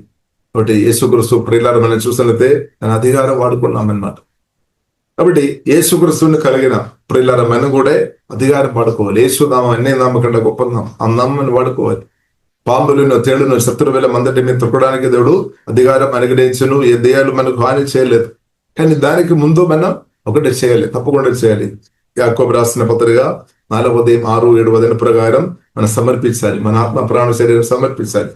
కాబట్టి యేసుక్రీస్తు ప్రియులారా మనం చూసినట్లయితే తన అధికారం వాడుకున్నామన్నమాట. కాబట్టి యేసుక్రీస్తుని కలిగిన ప్రియులారా మనం కూడా అధికారం వాడుకోవాలి. యేసునామం అన్ని నామకంటే గొప్ప నామం, ఆ నామాన్ని వాడుకోవాలి. పాములను, తేళ్లను, శత్రువుల మందటి మీద తొక్కడానికి దేవుడు అధికారం అనుగ్రహించును. ఏ దెయ్యాలు మనకు హాని చేయలేదు. కానీ దానికి ముందు మనం ఒకటి చేయాలి, తప్పకుండా చేయాలి. యాకోబు రాసిన పత్రిక 4:6-7 ప్రకారం మనం సమర్పించాలి, మన ఆత్మ ప్రాణ శరీరం సమర్పించాలి.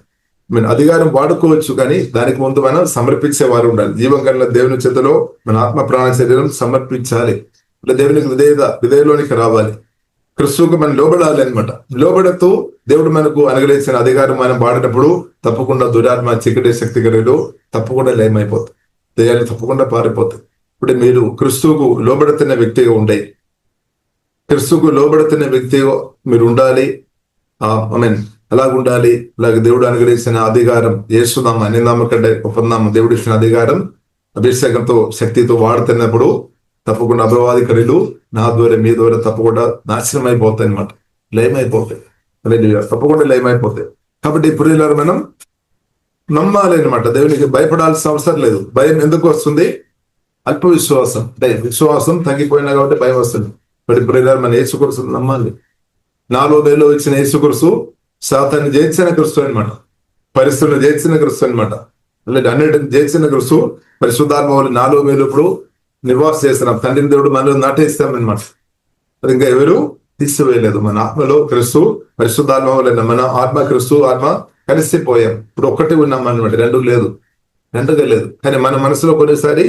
మన అధికారం వాడుకోవచ్చు, కానీ దానికి ముందు మనం సమర్పించే వారు ఉండాలి. జీవం కలిగిన దేవుని చేతిలో మన ఆత్మ ప్రాణ శరీరం సమర్పించాలి. దేవునికి విధేయలోనికి రావాలి. క్రిస్తువుకు మనం లోబడాలి అనమాట. లోబడుతూ దేవుడు మనకు అనుగ్రహించిన అధికారం మనం వాడినప్పుడు తప్పకుండా దురాత్మ, చీకటి శక్తి గడులు తప్పకుండా లయమైపోతాయి, దయ్యాలు తప్పకుండా పారిపోతాయి. ఇప్పుడు మీరు క్రిస్తువుకు లోబడుతున్న వ్యక్తిగా ఉండే, క్రిస్తువుకు లోబడుతున్న వ్యక్తిగా మీరు ఉండాలి. అలాగ ఉండాలి. అలాగే దేవుడు అనుగ్రహించిన అధికారం, యేసునామ అన్ని నామం కంటే గొప్పనామం, దేవుడు ఇచ్చిన అధికారం అభిషేకంతో శక్తితో వాడుతున్నప్పుడు తప్పకుండా అపవాది క్రియలు నా ద్వారా మీ ద్వారా తప్పకుండా నాశనం అయిపోతాయి అనమాట, లయమైపోతాయి. తప్పకుండా లయమైపోతాయి. కాబట్టి ఇప్పుడు మనం నమ్మాలి అనమాట. దేవునికి భయపడాల్సిన అవసరం లేదు. భయం ఎందుకు వస్తుంది? అల్ప విశ్వాసం, విశ్వాసం తగ్గిపోయినా కాబట్టి భయం వస్తుంది. బట్ ఇప్పుడు మన యేసుక్రీస్తు నమ్మాలి. 4వ నెలలో ఇచ్చిన యేసుక్రీస్తు సాతాన్ని జయించిన క్రీస్తు అనమాట, పరిస్థితులను జయించిన క్రీస్తు అనమాట. అలాంటి అన్నిటిని జయించిన క్రీస్తు పరిశుద్ధాత్మ వల్ల 4వ నెలలో ఇప్పుడు నివాస చేస్తున్నాం. తండ్రిని దేవుడు మనలో నాటేస్తామన్నమాట. అది ఇంకా ఎవరు తీసివేయలేదు. మన ఆత్మలో క్రీస్తు, పరిశుద్ధాత్మ వల్ల మన ఆత్మ క్రీస్తు ఆత్మ కలిసిపోయాం. ఇప్పుడు ఒక్కటి ఉన్నాం అనమాట, రెండుగా లేదు. కానీ మన మనసులో కొన్నిసారి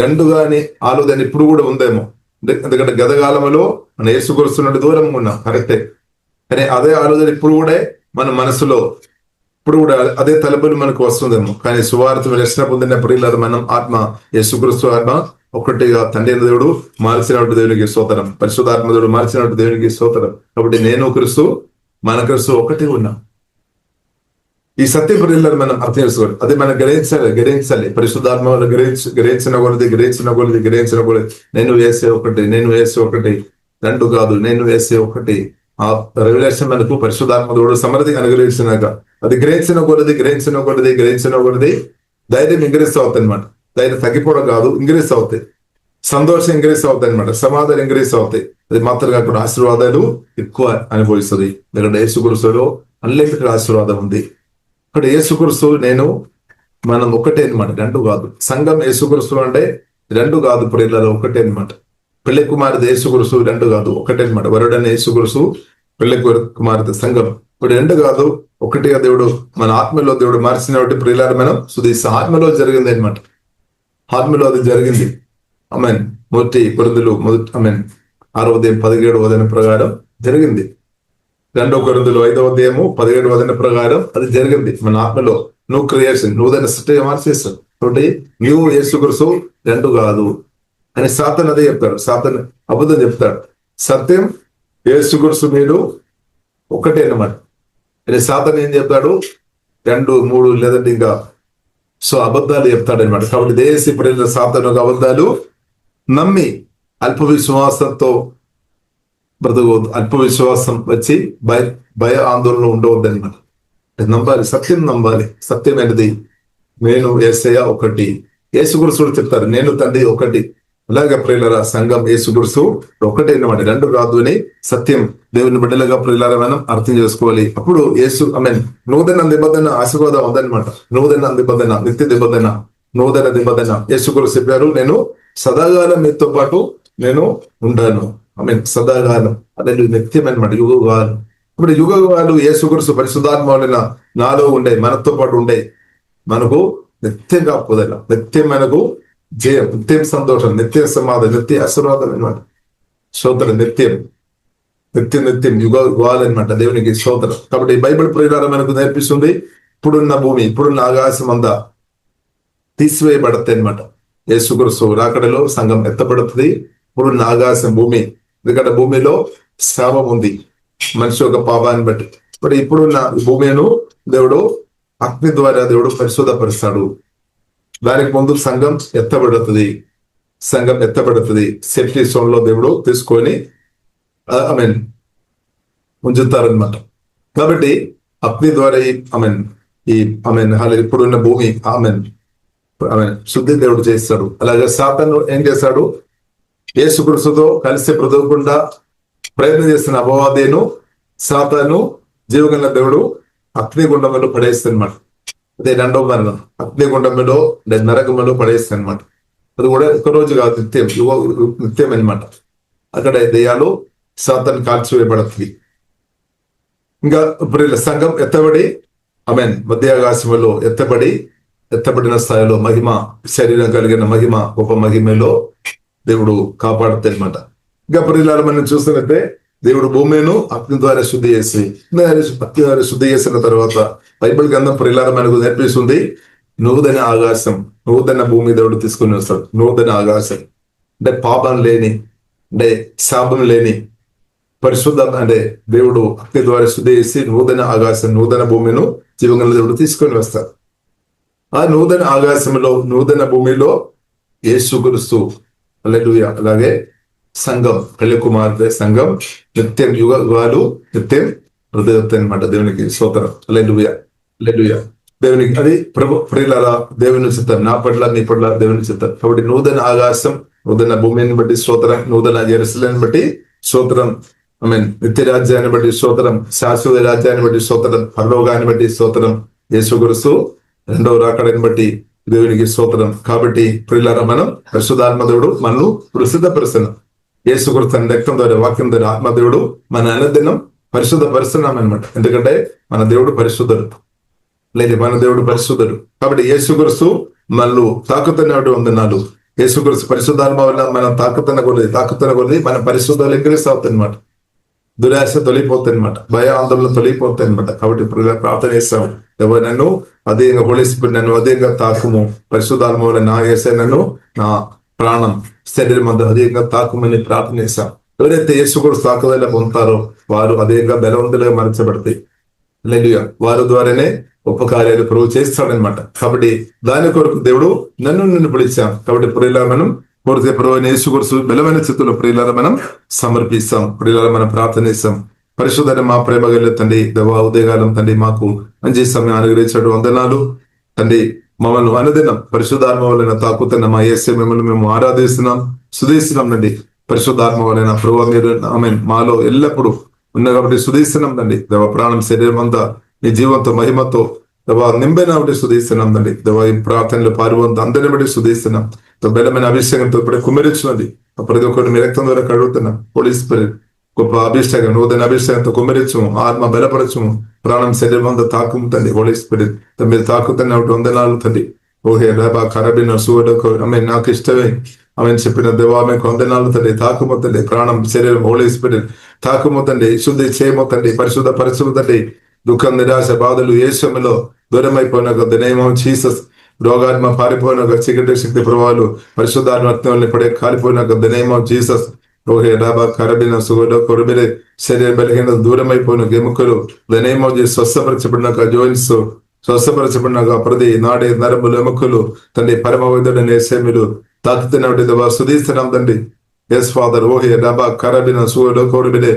రెండుగాని ఆలోచన ఇప్పుడు కూడా ఉందేమో. ఎందుకంటే గతకాలంలో మన యేసుక్రీస్తున్నట్టు దూరం ఉన్నాం, కరెక్టే. కానీ అదే ఆలోచన ఇప్పుడు కూడా మన మనసులో ఇప్పుడు కూడా అదే తలపులు మనకు వస్తుందేమో. కానీ సువార్త రక్షణ పొందినప్పుడు ఇలా మనం ఆత్మ, యేసుక్రీస్తు ఆత్మ ఒకటిగా తండ్రి దేవుడు మార్చినట్టు దేవునికి స్తోత్రం, పరిశుద్ధాత్మ దేవుడు మార్చినట్టు దేవునికి స్తోత్రం. కాబట్టి నేను క్రీస్తు, మన క్రీస్తు ఒకటి ఉన్నాం. ఈ సత్య ప్రియులను మనం అర్థం చేసుకోవాలి. అదే మనం గ్రహించాలి. పరిశుద్ధాత్మ గ్రహించిన కొలది నేను వేసే ఒకటి, రెండు కాదు, నేను వేసే ఒకటి. ఆ రెవల్యూషన్ మనకు పరిశుద్ధాత్మ దేవుడు సమృద్ధి అనుగ్రహించినాక అది గ్రహించిన కొలది ధైర్యం ఇంక్రీస్ అవుతుంది అనమాట. ధైర్యం తగ్గిపోవడం కాదు, ఇంక్రీస్ అవుతాయి. సంతోషం ఇంక్రీస్ అవుతాయి అనమాట, సమాధానం ఇంక్రీస్ అవుతాయి. అది మాత్రం కాకుండా ఆశీర్వాదాలు ఎక్కువ అనుభవిస్తుంది. ఎందుకంటే యేసుక్రీస్తులో అన్లిమిటెడ్ ఆశీర్వాదం ఉంది. ఇక్కడ యేసుక్రీస్తు నేను మనం ఒకటే అనమాట, రెండు కాదు. సంఘం యేసుక్రీస్తు అంటే రెండు కాదు, ప్రియులలో ఒకటే అనమాట. పెళ్లి కుమార్తె యేసుక్రీస్తు రెండు కాదు, ఒకటే అనమాట. వరుడైన యేసుక్రీస్తు, పెళ్లి కుమార్తె సంఘం. ఇప్పుడు రెండు కాదు, ఒకటిగా దేవుడు మన ఆత్మలో దేవుడు మార్చిన ప్రియులారు మనం సుదీస ఆత్మలో జరిగింది అనమాట. ఆత్మలో అది జరిగింది. ఆమెన్. మొదటి కొరింథీయులు 6వ అధ్యాయం 17వ వచనం ప్రకారం జరిగింది. 2వ కొరింథీయులు 5వ అధ్యాయము 17వ వచనం ప్రకారం అది జరిగింది. మన ఆత్మలో నువ్వు క్రియేషన్, నువ్వు దాన్ని సృష్టిగా మార్చేస్తావు. కాబట్టి నువ్వు యేసుక్రీస్తు రెండు కాదు అని సాతాను అదే చెప్తాడు. సాతాను అబద్ధం చెప్తాడు. సత్యం యేసుక్రీస్తు మీరు ఒకటే అన్నమాట. అని సాతాను ఏం చెప్తాడు? 2, 3 లేదంటే ఇంకా అబద్ధాలు చెప్తాడు అనమాట. కాబట్టి దేశీ ప్రజల సాతాను అబద్ధాలు నమ్మి అల్ప విశ్వాసంతో బ్రతకవద్దు. అల్ప విశ్వాసం వచ్చి భయ ఆందోళన ఉండవద్దు అనమాట. నమ్మాలి, సత్యం నమ్మాలి. సత్యమైనది నేను యేసయ్య ఒకటి. యేసుక్రీస్తు చెప్తారు నేను తండ్రి ఒకటి. అలాగే ప్రియులారా సంఘం యేసుక్రీస్తు ఒకటే అన్నమాట, రెండు కాదు అని సత్యం దేవుని బిడ్డలుగా ప్రియులారా మనం అర్థం చేసుకోవాలి. అప్పుడు యేసు నూతన నిబంధన ఆశీర్వాదం ఉందన్నమాట. నూతన నిబంధన, నిత్య నిబంధన, నూతన నిబంధన. యేసుక్రీస్తు చెప్పారు నేను సదాకాలం మీతో పాటు నేను ఉంటాను. సదాకాలం అదే నిత్యం అనమాట, యుగకాలం. ఇప్పుడు యుగకాలు యేసుక్రీస్తు పరిశుద్ధాత్మ వలన నాలో ఉండే, మనతో పాటు ఉండే, మనకు నిత్యం కాకపోదల, నిత్యం మనకు జయం, నిత్యం సంతోషం, నిత్యం సమాధానం, నిత్య ఆశీర్వాదం అనమాట. స్తోత్రం. నిత్యం యుగాలన్నమాట దేవునికి స్తోత్రం. కాబట్టి బైబిల్ ప్రకారం మనకు నేర్పిస్తుంది ఇప్పుడున్న భూమి, ఇప్పుడున్న ఆకాశం అంతా తీసివేయబడతాయి అనమాట. యేసుక్రీస్తు రాకడలో సంఘం ఎత్తబడుతుంది. ఇప్పుడున్న ఆకాశం భూమి, ఎందుకంటే భూమిలో శాపం ఉంది మనిషి యొక్క పాపాన్ని బట్టి. ఇప్పుడు ఇప్పుడున్న భూమిను దేవుడు అగ్ని ద్వారా దేవుడు పరిశుద్ధపరుస్తాడు. దానికి ముందు సంఘం ఎత్తబడుతుంది. సేఫ్టీ జోన్ లో దేవుడు తీసుకొని ఉంచుతారనమాట. కాబట్టి అగ్ని ద్వారా ఇప్పుడున్న భూమి శుద్ధి దేవుడు చేస్తాడు. అలాగే సాతాను ఏం చేస్తాడు? యేసుక్రీస్తుతో కలిసి బ్రతకకుండా ప్రయత్నం చేస్తున్న అపవాదిను సాతాను జీవగల దేవుడు అగ్నిగుండంలో పడేస్తారనమాట. అదే రెండవ మరణం, అగ్నిగుండంలో నరకములో పడేస్తాయి అనమాట. అది కూడా ఒకరోజు కాదు, నిత్యం అనమాట. అక్కడ దెయ్యాలు సాతాను కాల్చివేయబడుతుంది. ఇంకా ఇప్పుడు సంఘం ఎత్తబడి మధ్యాకాశంలో ఎత్తబడిన స్థాయిలో మహిమ, శరీరం కలిగిన మహిమ, గొప్ప మహిమలో దేవుడు కాపాడుతాయి అనమాట. ఇంకా ప్రియులారా మనం చూస్తున్నట్టే దేవుడు భూమిను అగ్ని ద్వారా శుద్ధి చేసి అగ్ని ద్వారా శుద్ధి చేసిన తర్వాత బైబిల్ గ్రంథం ప్రియులారా మనకు నేర్పిస్తుంది నూతన ఆకాశం, నూతన భూమి దేవుడు తీసుకుని వస్తాడు. నూతన ఆకాశం అంటే పాపం లేని, అంటే శాపం లేని పరిశుద్ధ, అంటే దేవుడు అగ్ని ద్వారా శుద్ధి చేసి నూతన ఆకాశం, నూతన భూమిను జీవగల దేవుడు తీసుకొని వస్తాడు. ఆ నూతన ఆకాశంలో, నూతన భూమిలో యేసుక్రీస్తు, హల్లెలూయా, అలాగే సంఘం, పెళ్లి కుమార్తె సంఘం నిత్యం యుగాలు నిత్యం హృదయత్వం అనమాట. దేవునికి స్తోత్రం, హల్లెలూయా, హల్లెలూయా. దేవునికి అది ప్రభు ప్రియులారా, దేవుని చిత్తం, నా పట్ల నీ పట్ల దేవుని చిత్తం. కాబట్టి నూతన ఆకాశం, నూతన భూమిని బట్టి స్తోత్రం, నూతన జెరూసలేముని బట్టి స్తోత్రం, నిత్య రాజ్యాన్ని బట్టి స్తోత్రం, శాశ్వత రాజ్యాన్ని బట్టి స్తోత్రం, పరలోకాన్ని బట్టి స్తోత్రం, యేసుక్రీస్తు రెండవ రాకడని బట్టి దేవునికి స్తోత్రం. కాబట్టి ప్రియులారా, మనం పరిశుద్ధాత్మ దేవుడు మనను ప్రసిద్ధపరుస్తున్నాం. యేసుక్రీస్తు తన రక్తం ద్వారా, వాక్యం ద్వారా ఆత్మదేవుడు మన అనుదినం పరిశుద్ధపరుస్తున్నాం అనమాట. ఎందుకంటే మన దేవుడు పరిశుద్ధుడు, లేదు మన దేవుడు పరిశుద్ధుడు. కాబట్టి యేసుక్రీస్తు మనల్ని తాకుతున్నటువంటి వందనాలు. యేసుక్రీస్తు పరిశుద్ధాత్మ వల్ల మనం తాకుతున్న కొద్ది మన పరిశుద్ధాలు ఇంక్రీస్ అవుతాయి అనమాట. దురాశ తొలిపోతాయి అనమాట, భయ ఆందోళన తొలిపోతాయి అనమాట. కాబట్టి ప్రార్థన చేస్తాం, ఎవరు నన్ను అదేంగా హోలీ స్పిరిట్ నన్ను అదేంగా తాకుము, పరిశుద్ధాత్మ వల్ల నా యేసయ్య నన్ను, నా ప్రాణం శరీరం అంతా అదేంగా తాకుమని ప్రార్థన చేస్తాం. ఎవరైతే యేసుక్రీస్తు తాకుదల పొందుతారో వారు అదేంగా బలవంతులుగా మరచబడతాయి. హల్లెలూయా. వారి ద్వారానే గొప్ప కార్యాలు ప్రభు చేస్తాడనమాట. కాబట్టి దాని కొరకు దేవుడు నన్ను పిలిచాం. కాబట్టి ప్రియులారా, మనం పూర్తి ప్రభు యేసుక్రీస్తు బలమైన స్థితిలో ప్రియులారా మనం సమర్పిస్తాం. ప్రియులారా మనం ప్రార్థన చేస్తాం. పరిశుద్ధ మా ప్రేమ గల తండ్రి, దేవా ఉదయకాలం తండ్రి మాకు మంచి సమయం అనుగ్రహించడం వందనాలు తండ్రి. మమ్మల్ని అనుదినం పరిశుద్ధాత్మ వలన తాకుతున్న మా యేసయ్య మిమ్మల్ని మేము ఆరాధిస్తున్నాం, స్తుతిస్తున్నాం తండ్రి. పరిశుద్ధాత్మ వలన ప్రభు మీరు మాలో ఎల్లప్పుడూ ఉన్న కాబట్టి స్తుతిస్తున్నాం తండ్రి. దేవ ప్రాణం శరీరం అంతా నీ జీవంతో మహిమతో దేవా నింబైన బట్టి స్తుతిస్తున్నాం తండ్రి. దేవా ఈ ప్రార్థనలు పాల్గొంటూ అందరిని బట్టి స్తుతిస్తున్నాం. బలమైన అభిషేకంతో ఇప్పుడే కుమ్మరించున్నది ప్రతి ఒక్కరిని మీ రక్తం ద్వారా కడుగుతున్నాం. హోలీ స్పిరిట్ గొప్ప అభిషేకం, నూతన అభిషేకంతో కుమ్మరించము, ఆత్మ బలపరచము, ప్రాణం శరీరం అంతా తాకుతుంది. హోలీ స్పిరిట్ మీరు తాకుతున్న వందనాలు తండ్రి. ఓహే రాబా కరబిన సువడకు నాకు ఇష్టమే చెప్పిన దేవా మీకు వందనాలు తండ్రి. తాకుమొత్తండి ప్రాణం శరీరం, హోలీ స్పిరిట్ తాకుమొత్తండి, శుద్ధి చేయమొత్తండి, పరిశుద్ధ పరిశుద్ధండి. దుఃఖం, నిరాశ, బాధలు యేసులో దూరమైపోయిన ద నేమ్ ఆఫ్ జీసస్. రోగాత్మ పారిపోయిన చీకటి శక్తి ప్రభావాలు పరిశుద్ధాత్మ రక్తంలో ఇప్పుడే కాలిపోయిన ద నేమ్ ఆఫ్ జీసస్. ఓహే రాబా కరబిన సుగడ కొరబిరే శరీర బలహీన దూరమైపోయిన ఎముకలు ద నేమ్ ఆఫ్ జీసస్ స్వస్థపరచబడినాక జోయిన్స్ స్వస్థపరచబడినాక ప్రతి నాడే నరములు ఎముకలు తండ్రి పరమ వైద్యుడు నేసేమిలు తాకుతున్నటువంటి దేవా స్తుతిస్తున్నాం తండ్రి. Yes father. ఓహే రాబా కరబిన సుగడ కొరబిరే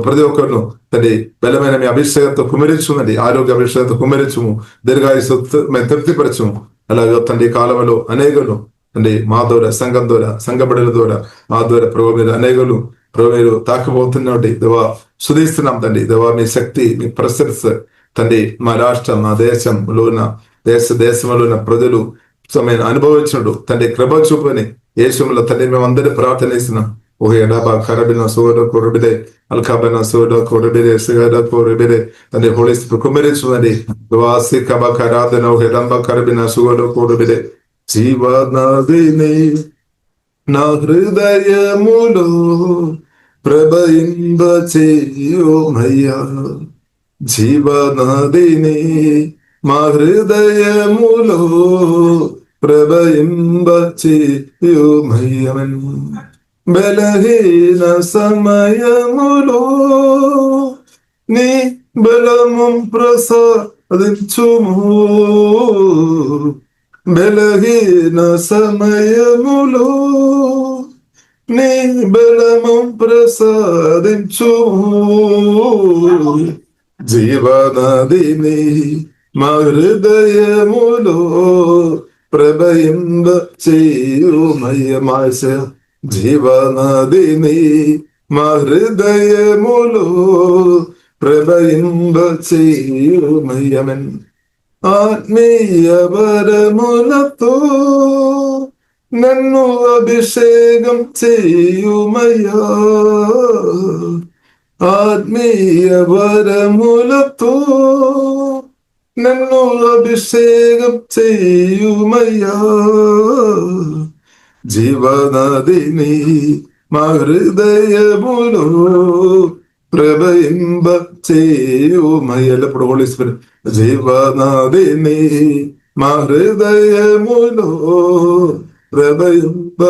ప్రతి ఒక్కరును తండ్రి బలమైన మీ అభిషేకంతో కుమరించున్నది, ఆరోగ్య అభిషేకంతో కుమరించము, దీర్ఘాయుసు మేము తృప్తిపరచము. అలాగే తండ్రి కాలంలో అనేకులు తండ్రి మా ద్వారా, సంఘం ద్వారా, సంఘ బిడ్డల ద్వారా, మా ద్వారా ప్రభు మీరు అనేకులు ప్రభు మీరు తాకపోతున్నటువంటి దేవా స్తుతిస్తున్నాం తండ్రి. దేవా మీ శక్తి, మీ ప్రసెన్స్ తండ్రి మా రాష్ట్రం, మా దేశంలో ఉన్న దేశంలో ఉన్న ప్రజలు అనుభవించడు తండ్రి కృప చూపని యేసులో తండ్రి మేము అందరూ ప్రార్థన చేస్తున్నాం. ఓహే రాబా కరబిన సోడ కొరబిరే అల్కాబిన సోడ కొరబిరే సిగర కొరబిరే తండ్రి హోలీ స్పిరిట్ కుమ్మరించున్నది. వాసి కబక రాధన ఓహే రంబ కరబిన సోడ కొరబిరే జీవనదిని నా హృదయములో ప్రభయింబ చేయోమయ్యా. జీవనదిని మా హృదయములో ప్రభయింబ చేయోమయ్యమన్. బలహీన సమయములో నీ బలము ప్రసాదించుము. బలహీన సమయములో నీ బలము ప్రసాదించుము. జీవనదిని మా హృదయములో ప్రభయింబ చేయుమయ్యమాశ. జీవనదిని మా హృదయములో ప్రభయింబ చేయుమయ్యమన్. ఆత్మీయ వరములతో నన్ను అభిషేకం చేయుమయ్యా. ఆత్మీయ వరములతో నన్ను అభిషేకం చేయుమయ్యా. జీవనదిని మా హృదయములో ప్రభయింబ చేయుమై. ఎల్లప్పుడు హోలీ స్పిరిట్ జీవనాదిని మా హృదయములో ప్రభయింబ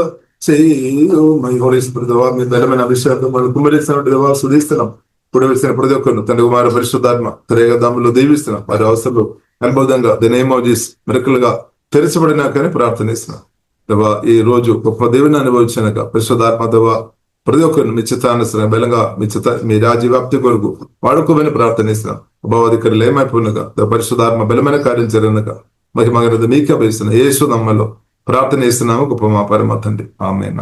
చేయుమై. హోలీ స్పిరిట్ దేవా, మీ బలమైన అభిషేకం వాళ్ళు కుమ్మరిస్తున్నట్టు దేవా సుధిస్తున్నాం. ఇప్పుడు వేసిన ప్రతి ఒక్కరు తండ్రి కుమార పరిశుద్ధాత్మ త్రేగదాములు దీవిస్తున్నాం. వారి అవసరాలు అనుభవంగా దినేమోజీస్ మెరకలుగా తెరచబడినా కానీ ప్రార్థనిస్తున్నాం దేవా. ఈ రోజు గొప్ప దేవుని అనుభవించాక పరిశుద్ధాత్మ దేవా ప్రతి ఒక్కరిని మీ చిత్తానుసరణ బలంగా మీ రాజ్య వ్యాప్తి కొరకు వాడుకోమని ప్రార్థనిస్తున్నాం. అభావాధికారులు ఏమైపోయినగా పరిశుద్ధాత్మ బలమైన కార్యం జరిగినగా మహిమగనది మీకే అభయిస్తున్నాం. యేసు నామములో ప్రార్థన చేస్తున్నాము గొప్ప మా పరమ తండ్రి. ఆమేన్.